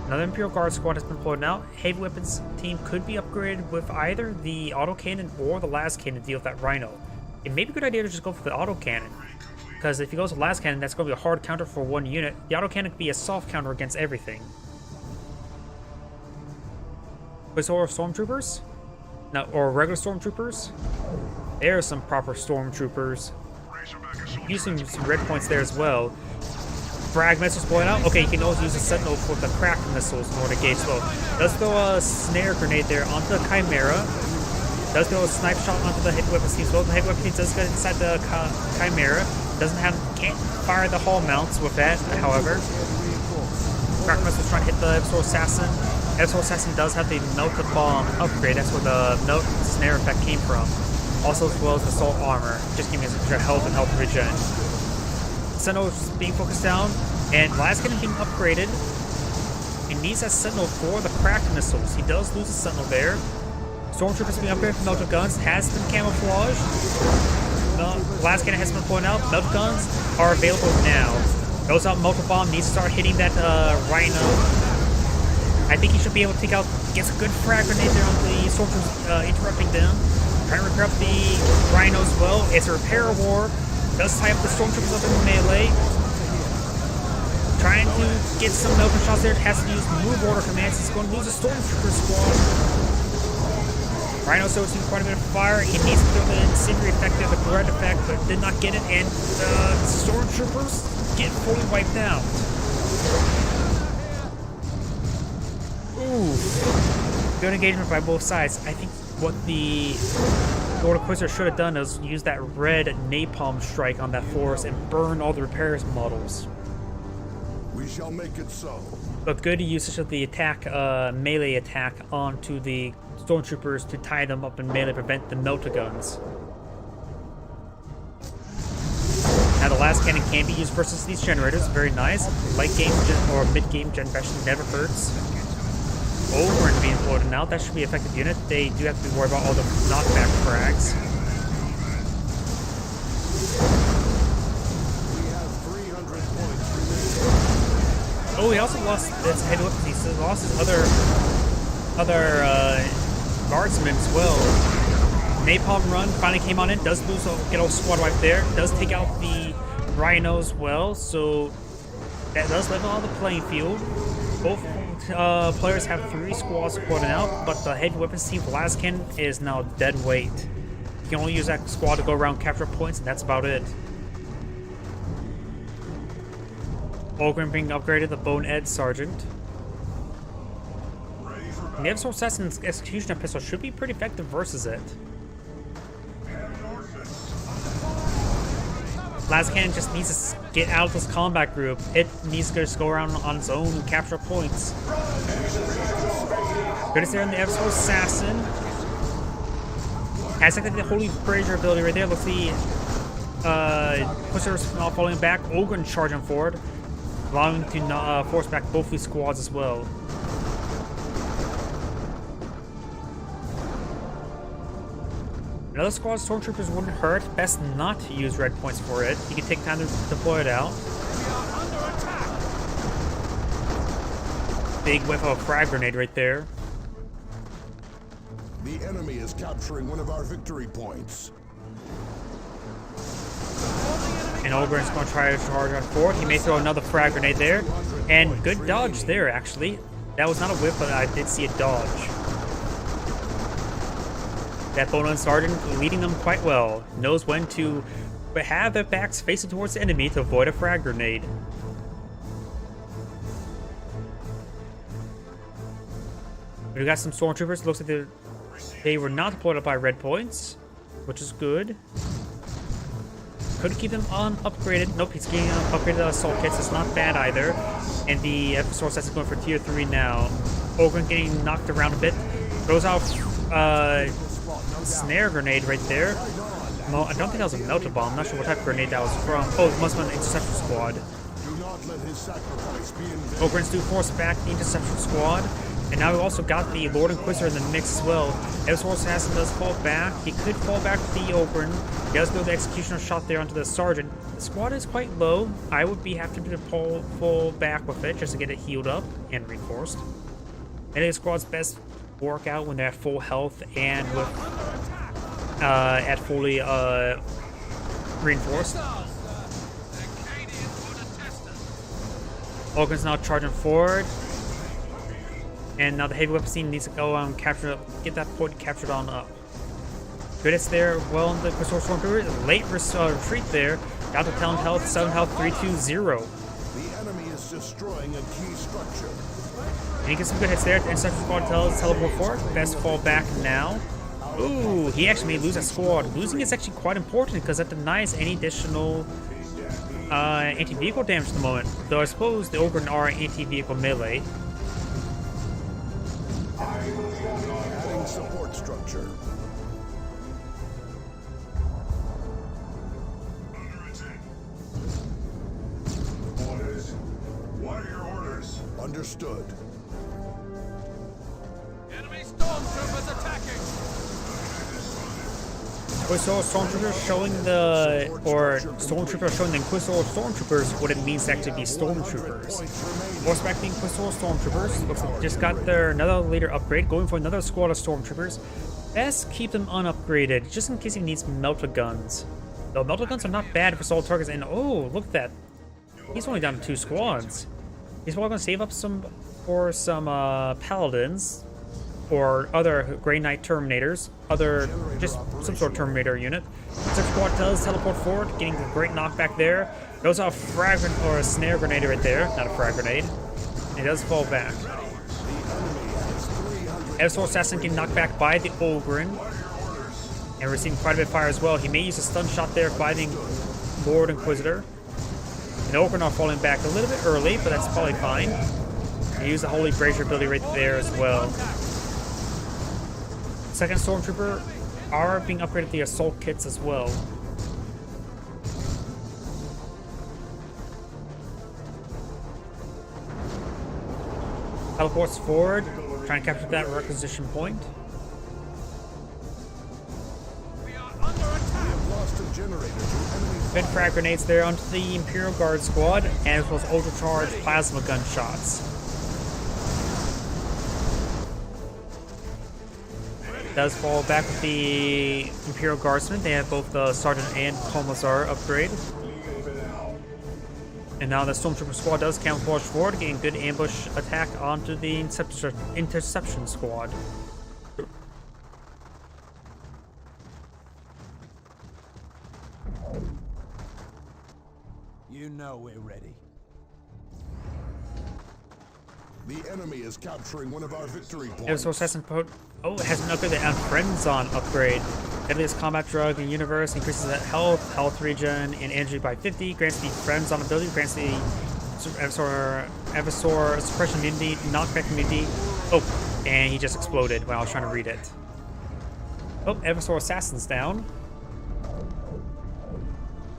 Another Imperial Guard squad has been deployed out. Heavy weapons team could be upgraded with either the autocannon or the las cannon to deal with that Rhino. It may be a good idea to just go for the autocannon, because if he goes with las cannon, that's going to be a hard counter for one unit. The autocannon could be a soft counter against everything. Inquisitor Stormtroopers? Now, or regular Stormtroopers? There are some proper Stormtroopers. Using some red points there as well. Frag missiles blowing out. Okay, you can always use a Sentinel for the crack missiles in order to gauge slow. Does throw a snare grenade there onto the Chimera. Does throw a snipe shot onto the heavy weapon team as well. The heavy weapon team does get inside the Chimera. Can't fire the hull mounts with that, however. Crack missiles trying to hit the Episode Assassin. Episode Assassin does have the melted bomb upgrade. That's where the melt snare effect came from. Also, as well as assault armor, just giving us extra health and health regen. Sentinel is being focused down, and las cannon being upgraded. He needs that Sentinel for the cracked missiles. He does lose a Sentinel there. Stormtroopers being upgraded for melted guns has been camouflaged. Las cannon has been pointed out. Melted guns are available now. Goes out melted bomb, needs to start hitting that Rhino. I think he should be able to take out, gets a good frag grenade there on the Stormtroopers, interrupting them. Trying to repair up the Rhino as well. It's a repair war. Does tie up the Stormtroopers up in melee. Trying to get some melting shots there. Has to use move order commands. He's going to lose a Stormtrooper squad. Rhino still receiving quite a bit of fire. He needs to throw the incendiary effect there, the Gret effect, but did not get it. And the Stormtroopers get fully wiped out. Ooh. Good engagement by both sides. I think what the Lord Inquisitor should have done is use that red napalm strike on that force and burn all the repairs models. We shall make it so. But good usage of the attack, melee attack onto the Stormtroopers to tie them up in melee, prevent the meltaguns. Now the las cannon can be used versus these generators, very nice. Late game or mid game gen bashing never hurts. Over and being floated out, that should be an effective unit. They do have to be worried about all the knockback frags. We have 300 points remaining. Oh, he also lost his head weapons. He lost his other guardsmen as well. Napalm Run finally came on in, does get a squad wipe there, does take out the Rhino as well, so that does level out the playing field. Both players have 3 squads squatting out, but the heavy weapons team, Laskin, is now dead weight. You can only use that squad to go around capture points, and that's about it. Ogren being upgraded, the Bone Ed Sergeant. And the Eversword Assassin's Executioner Pistol should be pretty effective versus it. Laskin just needs to get out of this combat group. It needs to just go around on its own and capture points. Good to see on the Eversword Assassin. Has like the Holy Brazier ability right there. Looks the Pushers not falling back. Ogren charging forward, allowing him to force back both these squads as well. Another squad of Stormtroopers wouldn't hurt. Best not to use red points for it. You can take time to deploy it out. Big whiff of a frag grenade right there. The enemy is capturing one of our victory points. And Ogren's going to try to charge on forward. He may throw another frag grenade there. And good dodge there, actually. That was not a whiff, but I did see a dodge. That Bone Sergeant leading them quite well. Knows when to have their backs facing towards the enemy to avoid a frag grenade. We got some Stormtroopers. Looks like they were not deployed up by red points, which is good. Could keep them upgraded. Nope, he's getting upgraded assault kits. It's not bad either. And the Source is going for tier 3 now. Ogren getting knocked around a bit. Throws out snare grenade right there. I don't think that was a melter bomb. I'm not sure what type of grenade that was from. Oh, it must have been an interception squad. Do not let his sacrifice be in vain. Ogren's do force back the interception squad. And now we've also got the Lord Inquisitor in the mix as well. Eversword Assassin does fall back. He could fall back with the Ogren. He does go the executioner shot there onto the Sergeant. The squad is quite low. I would be having to pull back with it just to get it healed up and reinforced. And the squad's best work out when they're at full health and with at fully reinforced. Ogren's now charging forward. And now the heavy weapons team needs to go get that point captured on up. Good hits there, well in the Crystal Stormtrooper. Late retreat there. Down to 10 health, 7 health, 3-2-0. The enemy is destroying a key structure. And he gets some good hits there. Interception squad tells teleport forward. Best fall back now. Ooh, he actually may lose that squad. Losing is actually quite important because that denies any additional anti-vehicle damage at the moment. Though I suppose the Ogren are anti-vehicle melee. Adding support structure. Orders. What are your orders? Understood. Enemy stormtroopers attacking! We saw Stormtroopers showing Stormtroopers showing the Inquisitor Stormtroopers what it means to actually be Stormtroopers. Horseback the Inquisitor Stormtroopers. Looks like just got their another leader upgrade, going for another squad of Stormtroopers. Best keep them unupgraded, just in case he needs melter guns. Though melter guns are not bad for assault targets, and oh, look at that. He's only down to 2 squads. He's probably going to save up some for some Paladins. Or other Grey Knight Terminators, just some sort of Terminator unit. Six squad does teleport forward, getting a great knockback there. Goes off frag or a snare grenade right there, not a frag grenade. And it does fall back. Eversword Assassin getting knocked back by the Ogren. And receiving quite a bit of fire as well. He may use a stun shot there, fighting Lord Inquisitor. And the Ogren are falling back a little bit early, but that's probably fine. He used the Holy Brazier ability right there as well. Second Stormtrooper are being upgraded the assault kits as well. Teleports forward, trying to capture that requisition point. We are under attack! Lost a generator to enemy. Good frag grenades there onto the Imperial Guard squad, and as well as ultra-charged plasma gun shots. does fall back with the Imperial Guardsmen. They have both the Sergeant and Commissar upgrade. And now the Stormtrooper squad does camouflage forward, getting good ambush attack onto the Interception squad. You know we're ready. The enemy is capturing one of our victory points. Air Source Assassin it has been upgraded on Frenzon upgrade. Deadliest combat drug in the universe, increases health regen, and energy by 50. Grants the Frenzon ability, grants the Evasor suppression immunity, knockback immunity. Oh, and he just exploded when I was trying to read it. Oh, Evasor Assassin's down.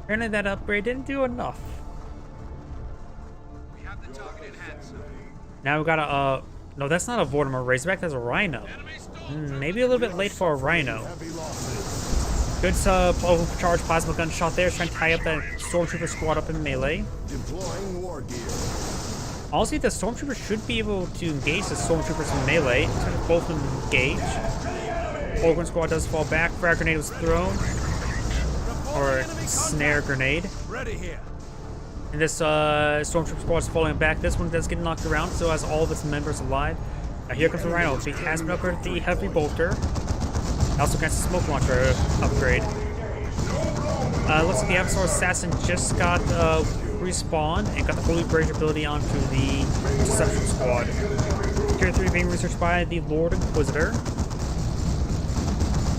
Apparently that upgrade didn't do enough. We have the target in hand, sir. Now we got a, no, that's not a Vortimer Razorback, that's a Rhino. Enemy stormtroopers. Maybe a little bit late for a Rhino. Heavy losses. Good overcharged plasma gun shot there, trying to tie up that Stormtrooper squad up in melee. Deploying war gear. Honestly, the Stormtroopers should be able to engage the Stormtroopers in melee. Both of them engage. Orgrim squad does fall back. Frag grenade was thrown. Or snare grenade. Ready here. And this Stormtrooper squad is falling back. This one does get knocked around, so has all of its members alive. Now here comes the Rhino. He has been upgraded the Heavy Bolter. Also gets the Smoke Launcher upgrade. Looks like the Avatar Assassin just got respawned and got the Holy Brazier ability onto the Deception Squad. Tier 3 being researched by the Lord Inquisitor.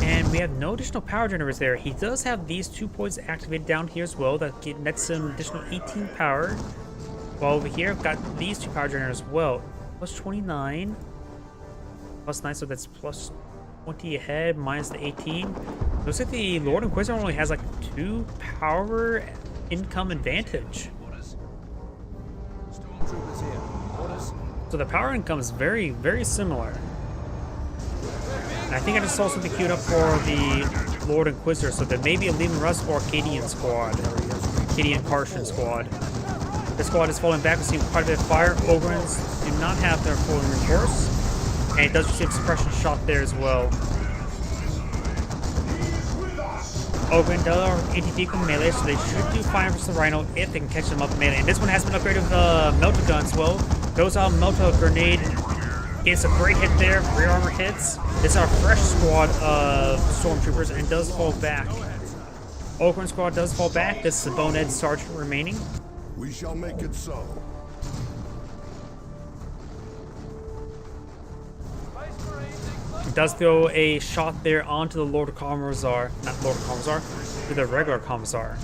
And we have no additional power generators there. He does have these 2 points activated down here as well. That nets him additional 18 power. While over here, I've got these 2 power generators as well. Plus 29. Plus 9, so that's plus 20 ahead, minus the 18. Looks like the Lord Inquisitor only has like 2 power income advantage. Orders. Stormtroopers here. Orders. So the power income is very, very similar. And I think I just saw something queued up for the Lord Inquisitor, so there may be a Leman Russ or Cadian squad. Cadian Karshan squad. The squad is falling back. We've seen quite a bit of fire. Ogrins do not have their full reinforce. And it does receive suppression shot there as well. Ogren does are anti-vehicle melee, so they should do fine versus the Rhino if they can catch them up in melee. And this one has been upgraded with the Melta gun as well. Goes out Melta grenade. Gets a great hit there. Rear armor hits. It's our fresh squad of Stormtroopers and does fall back. Ogren squad does fall back. This is the Bonehead Sergeant remaining. We shall make it so. It does throw a shot there onto the Lord Commissar, not Lord Commissar, to the regular Commissar.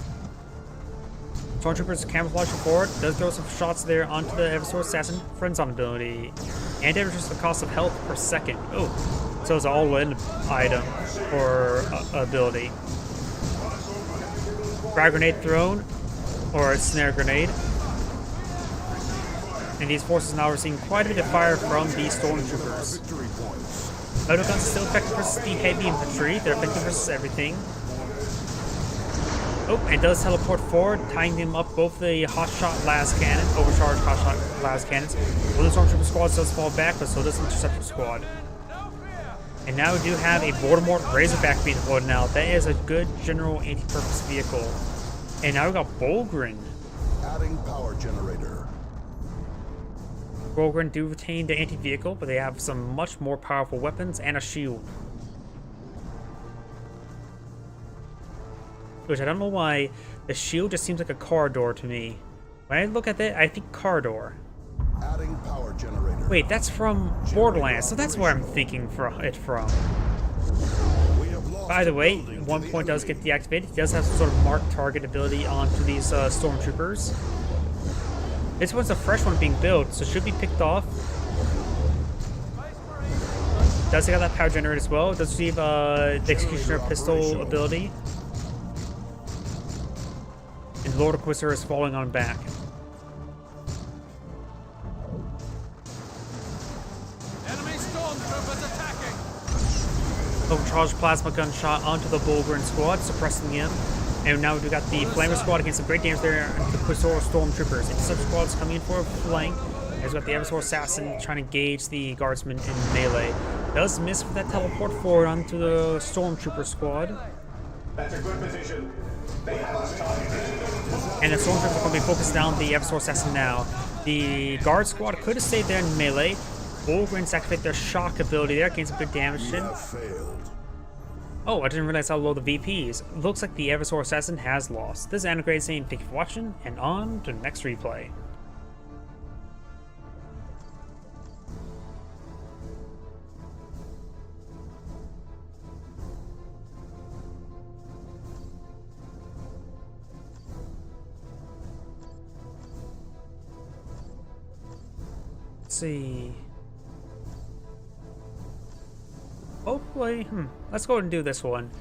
Stormtroopers camouflage forward, does throw some shots there onto the Eversor Assassin Frenzon ability. And it reduces the cost of health per second. Oh, so it's an all-in item or ability. Frag grenade thrown, or a snare grenade. And these forces now are seeing quite a bit of fire from these Stormtroopers. Victory points. Autoguns are still effective versus the heavy infantry. They're effective versus everything. Oh, and does teleport forward, tying them up both the hotshot las cannon, overcharged hotshot las cannons. One of the Stormtrooper squads does fall back, but so does the Interceptor squad. And now we do have a Voldemort Razorback being deployed now. That is a good general anti-purpose vehicle. And now we got Bolgrin. Adding power generator. Bolgrin do retain the anti-vehicle, but they have some much more powerful weapons and a shield. Which I don't know why the shield just seems like a car door to me. When I look at it, I think car door. Adding power generator. Wait, that's from Borderlands, so that's where I'm thinking it from. We have lost By the a way, building to one the point does enemy. get deactivated. He does have some sort of marked target ability onto these Stormtroopers. This one's a fresh one being built, so it should be picked off. Does have that power generator as well. It does receive the Executioner pistol ability. And Lord Inquisitor is falling on back. Enemy stormtroopers attacking. Overcharged plasma gun shot onto the Bolgrin squad, suppressing him. And now we've got the Flamer squad against some great damage there. The Quisor Stormtroopers. Interceptor squad is coming in for a flank. As we've got the Eversor Assassin trying to gauge the Guardsmen in melee. Does miss for that teleport forward onto the Stormtrooper squad. That's a good position. They have us targeted. And the Stormtroopers are going to be focused down the Eversor Assassin now. The Guard squad could have stayed there in melee. Volgren's activate their shock ability there, gain some good damage. You have failed. Oh, I didn't realize how low the VP is. Looks like the Eversor Assassin has lost. This is Anagrade saying thank you for watching, and on to the next replay. Let's see. Hopefully, let's go ahead and do this one.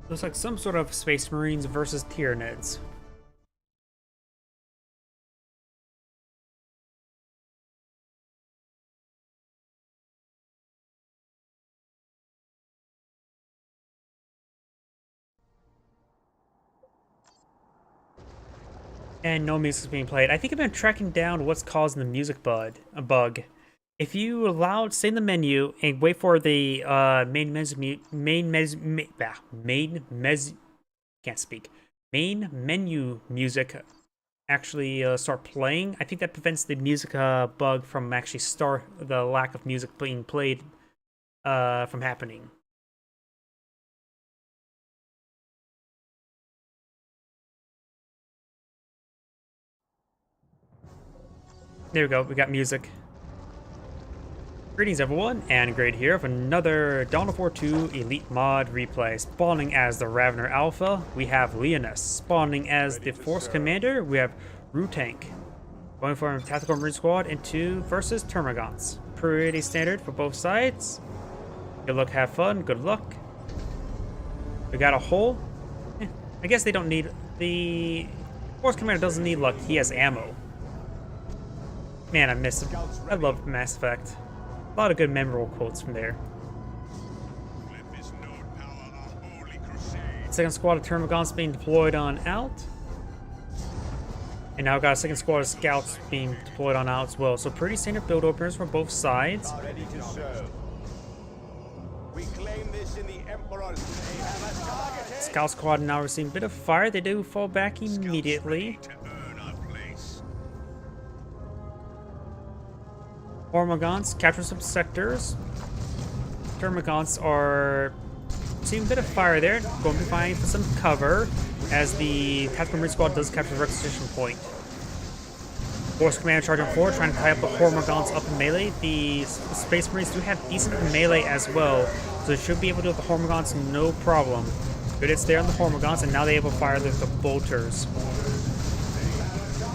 Looks like some sort of Space Marines versus Tyranids. And no music is being played. I think I've been tracking down what's causing the music bug. If you stay in the menu and wait for the main menu music actually start playing, I think that prevents the music bug from actually the lack of music being played from happening. There we go, we got music. Greetings everyone, Anagrade here with another Dawn of War 2 Elite Mod replay. Spawning as the Ravener Alpha, we have Leonis. Spawning as the Force Commander, we have Rutank. Going for a Tactical Marine Squad into versus Termagants. Pretty standard for both sides. Good luck, have fun, good luck. We got a hole. I guess they don't need... The Force Commander doesn't need luck, he has ammo. Man, I miss him. I love Mass Effect. A lot of good memorable quotes from there. Second squad of Termagants being deployed on out. And now I've got a second squad of scouts being deployed on out as well. So pretty standard build openers from both sides. Ready to serve. We claim this in the Emperor's name. Have a target. Scout squad now receiving a bit of fire. They do fall back immediately. Hormagaunts capture some sectors. Termagants are seeing a bit of fire there. Going to be fighting for some cover as the Tactical Marine Squad does capture the requisition point. Force Commander charging forward, trying to tie up the Hormagaunts up in melee. The Space Marines do have decent melee as well, so they should be able to do the Hormagaunts no problem. Good hits there on the Hormagaunts, and now they're able to fire the bolters.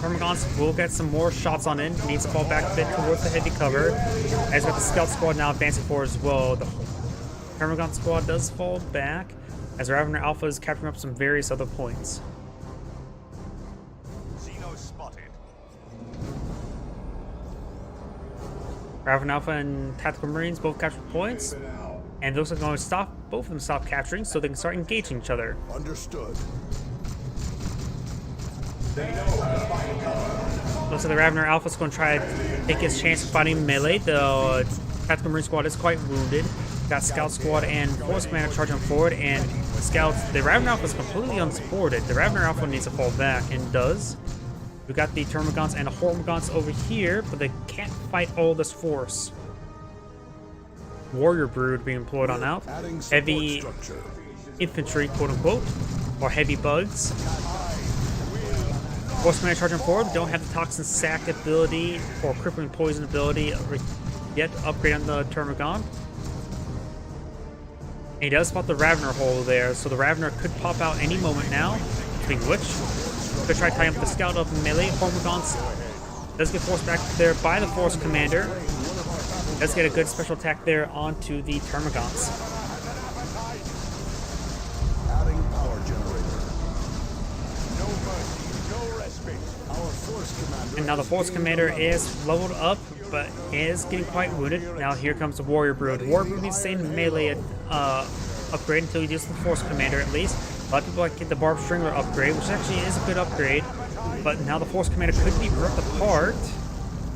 Termagants will get some more shots on in. Needs to fall back a bit towards the heavy cover. As with the Scout Squad now advancing forward as well. The Termagant Squad does fall back as Ravener Alpha is capturing up some various other points. Xeno spotted. Ravener Alpha and Tactical Marines both captured points. And those are going to stop, both of them stop capturing so they can start engaging each other. Understood. Looks like the Ravener Alpha is going to try to take his chance of fighting melee. The Tactical Marine Squad is quite wounded. Got Scout Squad and Force Commander charging forward, and the Scouts. The Ravener Alpha is completely unsupported. The Ravener Alpha needs to fall back, and does. We got the Termagants and the Hormagaunts over here, but they can't fight all this force. Warrior Brood being employed on out. Heavy infantry, quote unquote, or heavy bugs. Force Commander charging forward. Don't have the Toxin Sack ability or Crippling Poison ability yet to upgrade on the Termagant. And he does spot the Ravener hole there, so the Ravener could pop out any moment now. Speaking of which, could try tying up the Scout up in melee. Hormagaunts does get forced back there by the Force Commander. Does get a good special attack there onto the Termagants. Adding power generator. No mercy, no respite. Our Force Commander. And now the Force Commander is leveled up, but is getting quite wounded. Now here comes the Warrior Brood. Warrior Brood needs to stay in melee upgrade until he gets the Force Commander at least. A lot of people like to get the Barb Strangler upgrade, which actually is a good upgrade. But now the Force Commander could be ripped apart.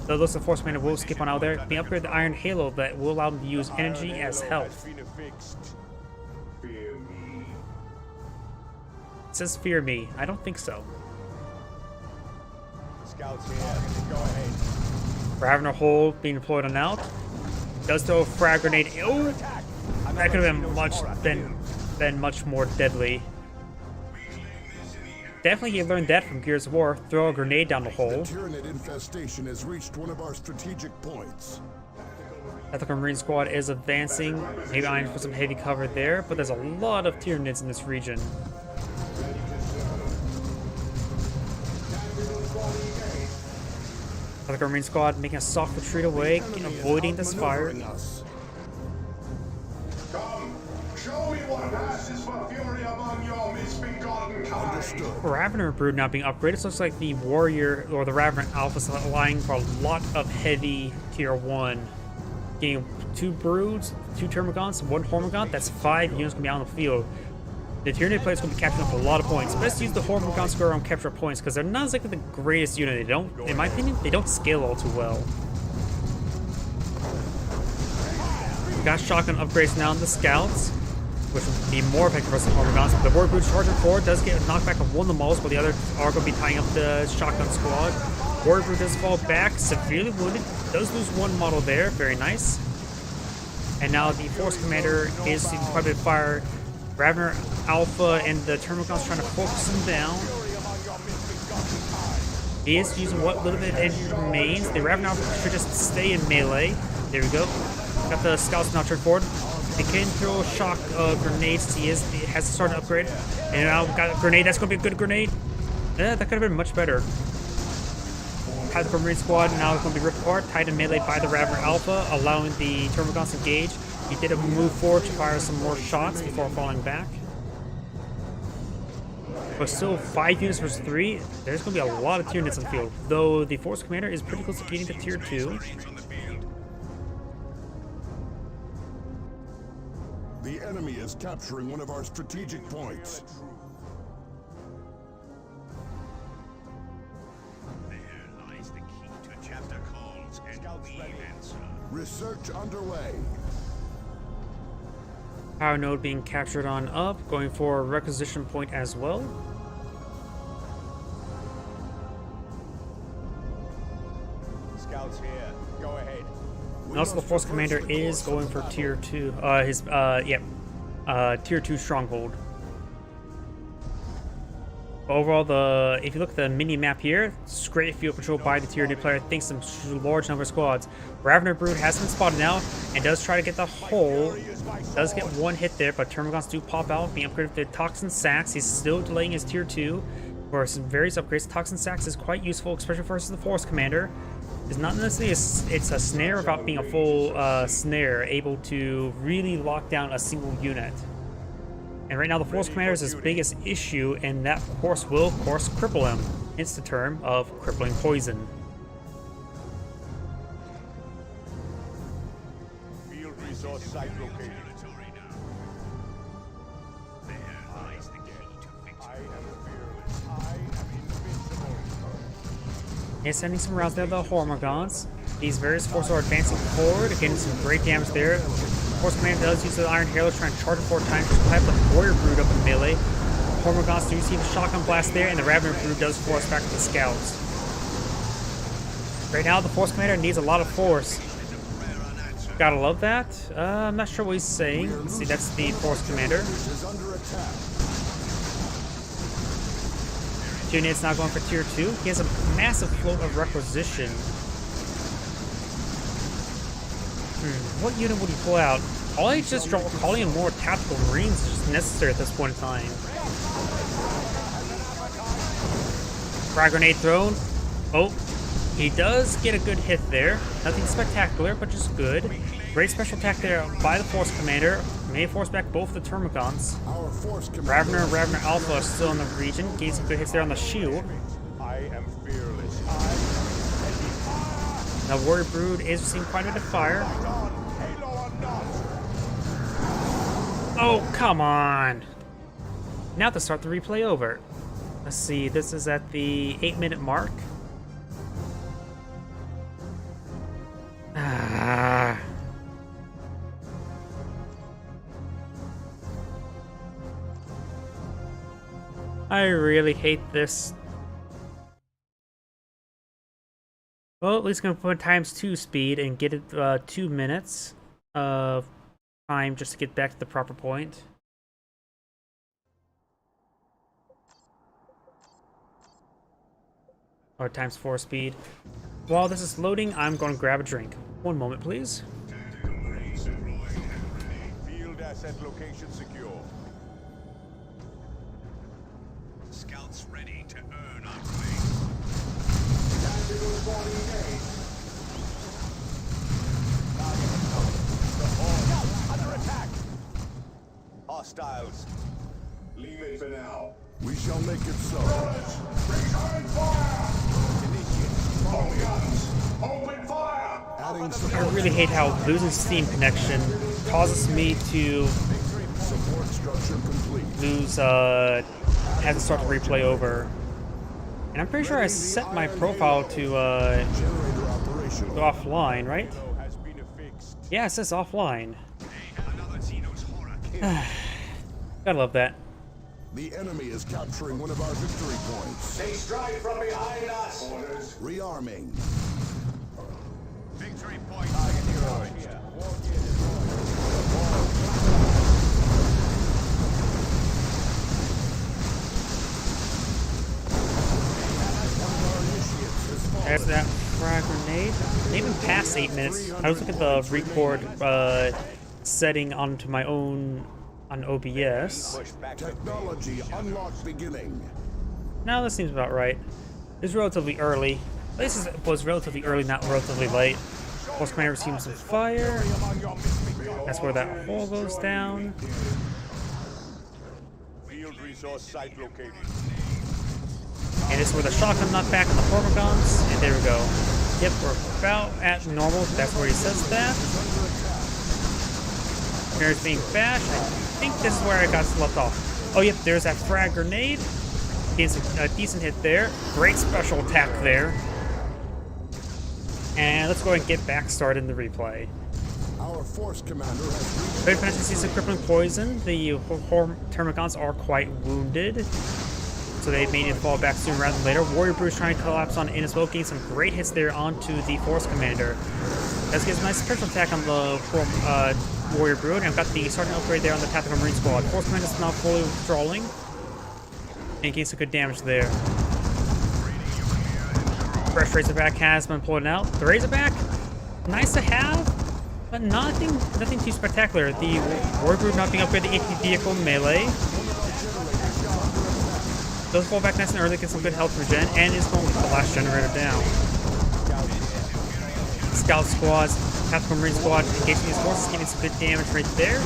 Though those Force Commander will skip on out there, being upgraded the Iron Halo that will allow them to use energy Iron as Halo health. has been affixed. Fear me. It says fear me. I don't think so. Scouts here. Go ahead. We're having a hole being deployed on out. Does throw a frag grenade. Oh, Attack. that could have been much more deadly. Definitely you learned that from Gears of War. Throw a grenade down the The hole. Tyranid infestation has reached one of our strategic points. Tactical Marine Squad is advancing. Maybe Iron for some heavy cover there, but there's a lot of Tyranids in this region. Tactical Marine Squad making a soft retreat away, avoiding this fire. Maneuvering us. Come, show me what passes for fury among your misbegotten kind. Understood. Ravener Brood now being upgraded, so it looks like the Warrior or the Ravener Alpha is allowing for a lot of heavy tier 1. Getting 2 Broods, 2 Termagants, 1 Hormagant, that's 5 units going to be out on the field. The Tyranid players going to be capturing up a lot of points. Best use the Hormagants to go around capture points because they're not exactly the greatest unit. They don't, in my opinion, they don't scale all too well. Got shotgun upgrades now on the Scouts, which will be more effective versus the Hormagants. The Warrior Brood charging forward does get a knockback of one of the mauls, while the other are going to be tying up the shotgun squad. Warrior Brood does fall back, severely wounded, does lose one model there, very nice. And now the Force Commander is seeing quite a bit of fire. Ravener Alpha and the Termagants trying to focus him down. He is using what little bit of energy remains. The Ravener Alpha should just stay in melee. There we go. Got the Scouts now turned forward. They can throw shock grenades. He has started to upgrade. And now got a grenade. That's going to be a good grenade. That could have been much better. Tactical Marine Squad now is going to be ripped apart, tied in melee by the Ravener Alpha, allowing the Termagants to engage. He did move forward to fire some more shots before falling back. But still, 5 units versus 3. There's going to be a lot of tier units on the field, though the Force Commander is pretty close to getting to tier 2. The enemy is capturing one of our strategic points. There lies the key to chapter calls, and we answer. Research underway. Power node being captured on up, going for a requisition point as well. Scouts here. Go ahead. And also the Force Commander is going for tier 2, tier 2 stronghold. Overall, if you look at the mini map here, it's great field control by the tier 2 player, thanks to some large number of squads. Ravener Brood has been spotted now and does try to get the hole. Does get one hit there, but Termagants do pop out, being upgraded with the Toxin Sacs. He's still delaying his tier 2 for some various upgrades. Toxin Sacs is quite useful, especially versus the Force Commander. It's not necessarily it's a snare without being a full snare, able to really lock down a single unit. And right now the Force Commander is his biggest issue, and that of course will cripple him. Hence the term of crippling poison. Field resource site located. There lies the key to victory. I am fearless. I am invincible. He's sending some rounds there, the Hormagants. These various forces are advancing forward, getting some great damage there. Force Commander does use the Iron Halo, trying to charge it 4 times, just have the Warrior Brood up in melee. Hormagants do receive a shotgun blast there, and the Ravener Brood does force back to the Scouts. Right now, the Force Commander needs a lot of force. Gotta love that. I'm not sure what he's saying. Let's see, that's the Force Commander. Is under attack. Unit's now going for tier 2. He has a massive float of requisition. What unit would he pull out? All I just draw, calling in more tactical marines is just necessary at this point in time. Frag grenade thrown. Oh, he does get a good hit there. Nothing spectacular, but just good. Great special attack there by the Force Commander. May force back both the Termagants. Our force Ravener and Ravener Alpha are still in the region. Getting some good hits there on the shield. I am fearless. Now Warrior Brood is receiving quite a bit of fire. Halo or not. Oh, come on! Now to start the replay over. Let's see, this is at the 8-minute mark. I really hate this. Well, at least gonna put ×2 speed and get it 2 minutes of time just to get back to the proper point. Or ×4 speed. While this is loading, I'm going to grab a drink. One moment, please. Field asset location secure. Scouts ready to earn our claim. Tactical squad engaged. Scouts under attack. Hostiles. Leave it for now. We shall make it so. Return fire! Initiate. On guns! Open fire! Adding I support. really hate how losing Steam connection causes me to Support structure complete. lose, have to start the replay over. And I'm pretty sure I set my profile to, Generator operational. offline, right? Has been affixed. Yeah, it says offline. Another Xenos horror kill. Gotta love that. The enemy is capturing one of our victory points. They strike from behind us! Orders. Rearming. Victory point. There's that frag grenade. Not even past 8 minutes. I was looking at the record setting onto my own on OBS. Push back to Technology unlock beginning. Now this seems about right. It's relatively early. This was relatively early, not relatively late. Force Commander receives some fire. among your misfit. That's where that hole goes down. Field resource site located. And this is where the shotgun knocked back on the Formagons. And there we go. Yep, we're about at normal. That's where he says that. There's being bashed. I think this is where I got left off. Oh, yep, there's that frag grenade. A decent hit there. Great special attack there. And let's go ahead and get back started in the replay. Our force commander has reached. Great Fantasy sees a crippling poison. The Termagants are quite wounded, so they may need to fall back sooner rather than later. Warrior Brood is trying to collapse on in as well, getting some great hits there onto the Force Commander. This gives a nice special attack on the Warrior Brood, and I've got the Sergeant upgrade there on the Tactical Marine Squad. Force Commander is now fully withdrawing, and getting some good damage there. Fresh Razorback has been pulled out. The Razorback, nice to have, but nothing too spectacular. The Warrior Brood not being upgraded, the anti-vehicle melee. Does fall back nice and early, get some good health regen, and is going to get the last generator down. Scout squads, Tactical Marine squad engaging these forces, getting some good damage right there.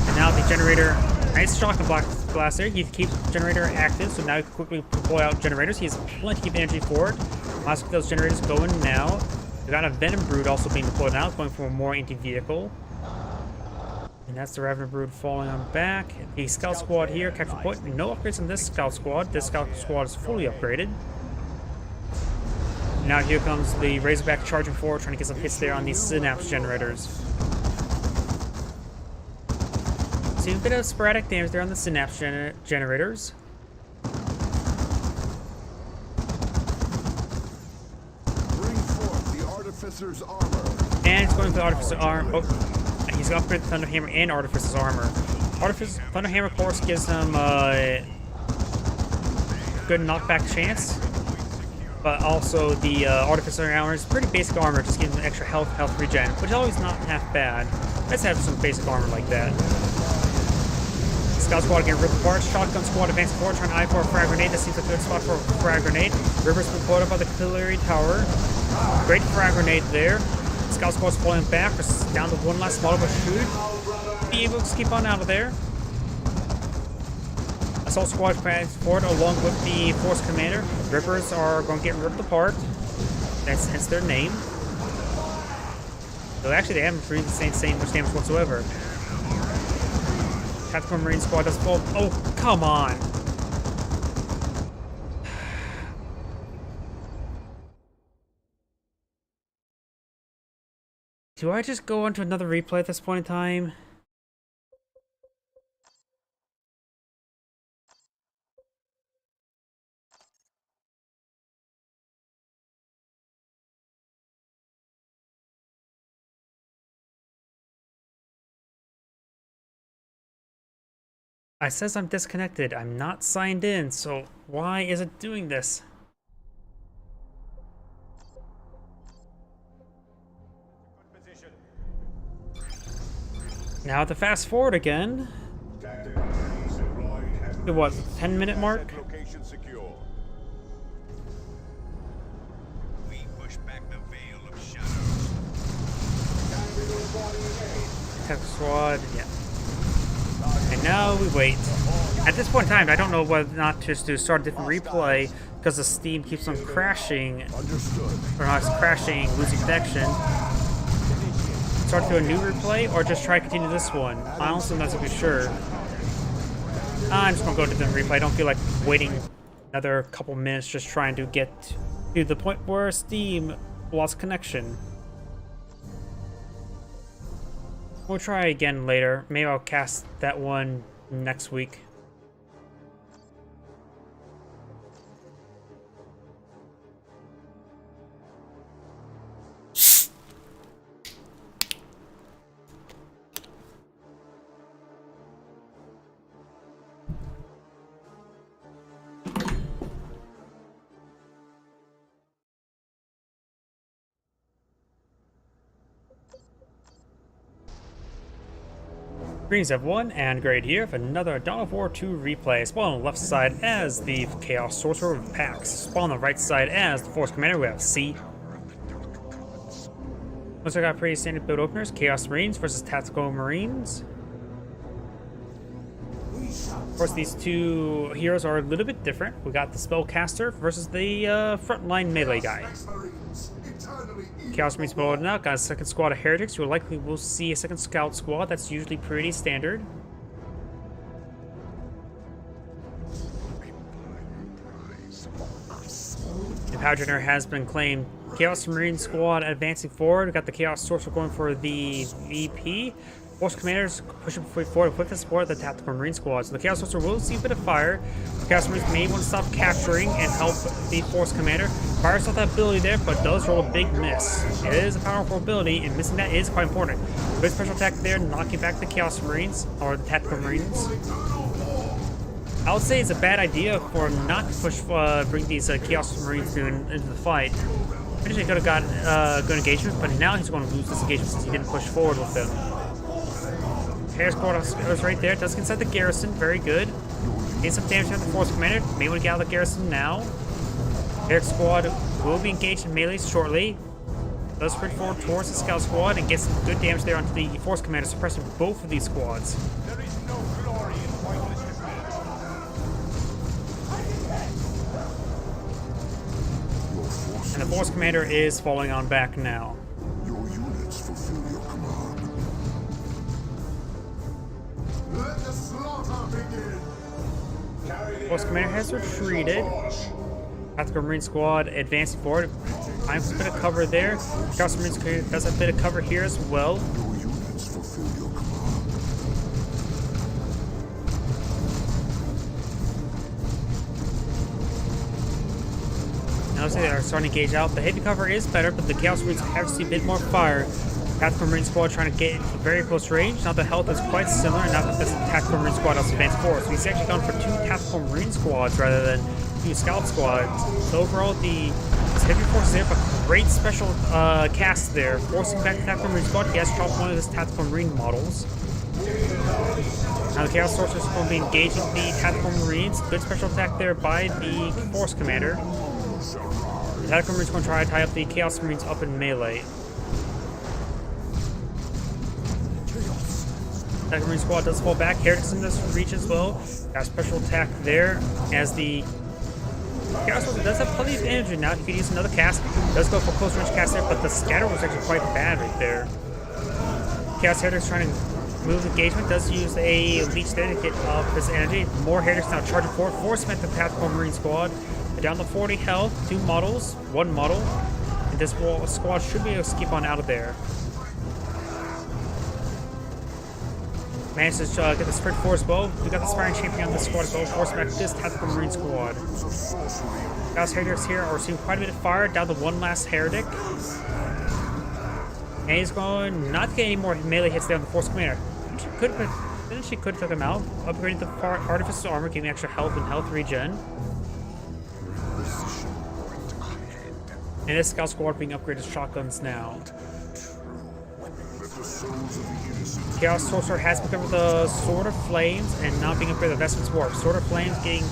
And now the generator, nice shotgun blast there. You keep the generator active, so now you can quickly pull out generators. He has plenty of energy for it. Let's get those generators going now. We got a Venom Brood also being deployed now, going for more anti-vehicle. And that's the Ravener Brood falling on back. The Scout Squad here, capture point. No upgrades on this Scout Squad. This Scout Squad is fully upgraded. Now here comes the Razorback charging forward, trying to get some hits there on these Synapse generators. See a bit of sporadic damage there on the Synapse generators. Bring forth the Artificer's armor. And it's going for the Artificer arm. Oh, he's going to upgrade the Thunderhammer and Artificer's armor. Thunderhammer, of course, gives him a good knockback chance. But also the Artificer armor is pretty basic armor, just giving him extra health regen, which is always not half bad. Let's have some basic armor like that. Scout Squad getting ripped apart. Shotgun Squad advancing forward, trying to eye for a frag grenade. That seems a good spot for a frag grenade. River's been pulled up by the artillery tower. Great frag grenade there. Scout Squad's falling back. We're down to one last model, but should be able to keep on out of there. Assault Squad advances forward along with the Force Commander. Rippers are going to get ripped apart. That's hence their name. So actually, they haven't really seen much damage whatsoever. Tactical Marine Squad does fall. Oh, come on! Do I just go on to another replay at this point in time? I says I'm disconnected. I'm not signed in, so why is it doing this? Now to fast forward again. Tactical base employed have To what, 10-minute mark? Asset location secure. We push back the veil of shadows. Tech squad, yeah. And now we wait. At this point in time, I don't know whether or not just to start a different replay because the Steam keeps on crashing, Understood. or not crashing, losing connection. Start to a new replay, or just try to continue this one. I honestly am not so sure. I'm just gonna go to the replay. I don't feel like waiting another couple minutes just trying to get to the point where Steam lost connection. We'll try again later. Maybe I'll cast that one next week. Greetings everyone, and Grade here for another Dawn of War 2 replay. Spawn on the left side as the Chaos Sorcerer with Pax. Spawn on the right side as the Force Commander, we have C. Looks like I got pretty standard build openers. Chaos Marines versus Tactical Marines. Of course, these two heroes are a little bit different. We got the Spellcaster versus the frontline melee guy. Chaos Marines building out. Got a second squad of Heretics. You likely will see a second Scout squad. That's usually pretty standard. The Power Generator has been claimed. Chaos Marine squad advancing forward. We got the Chaos Sorcerer going for the VP. Force Commanders pushing forward with the support of the Tactical Marine squad. So the Chaos Sorcerer will see a bit of fire. The Chaos Marines may want to stop capturing and help the Force Commander. Fires off that ability there, but does roll a big miss. It is a powerful ability, and missing that is quite important. Good special attack there, knocking back the Chaos Marines, or the Tactical Marines. I would say it's a bad idea for not to push, bring these Chaos Marines into the fight. Potentially could have got a good engagement, but now he's going to lose this engagement since he didn't push forward with them. Air squad is right there. Does inside the garrison. Very good. Gain some damage to the Force Commander. May want to get out of the garrison now. Air squad will be engaged in melee shortly. Does sprint forward towards the Scout squad and get some good damage there onto the Force Commander, suppressing both of these squads. There is no glory in pointless defeat. And the Force Commander is falling on back now. Your units fulfill your command. Let the slaughter begin. Force Commander has retreated. Tactical Marine squad advancing forward. Finds a bit of cover there. Chaos Marines does a bit of cover here as well. Your units fulfill your command. Now they are starting to gauge out. The heavy cover is better, but the Chaos Marines have to see a bit more fire. Tactical Marine squad trying to get into very close range. Now the health is quite similar. Now that this Tactical Marine squad also advanced forward. So he's actually gone for 2 Tactical Marine squads rather than 2 Scout squads. So overall, this heavy force is there, but great special cast there. Forcing back the Tactical Marine squad. He has dropped one of his Tactical Marine models. Now the Chaos Sorcerer is going to be engaging the Tactical Marines. Good special attack there by the Force Commander. The Tactical Marines going to try to tie up the Chaos Marines up in melee. Tactical Marine squad does fall back. Heretics in this reach as well. Got a special attack there as the Chaos Sorcerer does have plenty of energy now. He could use another cast. Does go for close range cast there, but the scatter was actually quite bad right there. Chaos Heretics trying to move engagement. Does use a leech there to get up his energy. More Heretics now charging forward. Force the Tactical Marine squad. They're down to 40 health. 2 models. 1 model. And this squad should be able to keep on out of there. Managed to get the sprint forward as well. We got the Sparring Champion on this squad as well. Force back this Tactical Marine squad. Chaos Heretics here are receiving quite a bit of fire. Down to 1 last Heretic. And he's going not to get any more melee hits there on the Force Commander. Could Then she could have took him out. Upgraded the Artificer's armor, giving extra health and health regen. And this Scout Squad being upgraded to shotguns now. Chaos Sorcerer has become the Sword of Flames and not being upgraded to Vestments Warp. Sword of Flames getting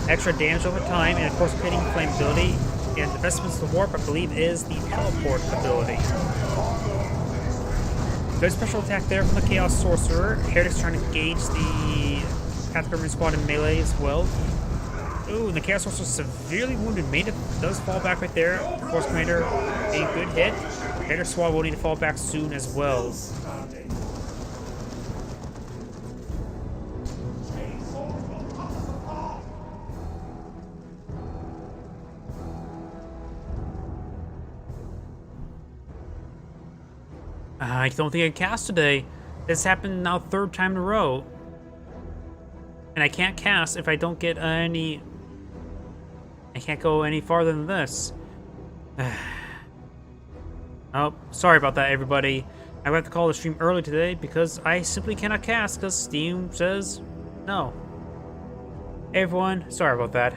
extra damage over time and of course hitting flame ability. And the Vestments of Warp, I believe, is the teleport ability. Good special attack there from the Chaos Sorcerer. Heretic's trying to gauge the Pathfinder Squad in melee as well. Ooh, and the Chaos Sorcerer severely wounded. Made it does fall back right there. Force Commander, a good hit. Heretic Squad will need to fall back soon as well. I don't think I can cast today. This happened now 3rd time in a row. And I can't cast if I don't get any... I can't go any farther than this. Oh, sorry about that, everybody. I have to call the stream early today because I simply cannot cast because Steam says no. Hey everyone, sorry about that.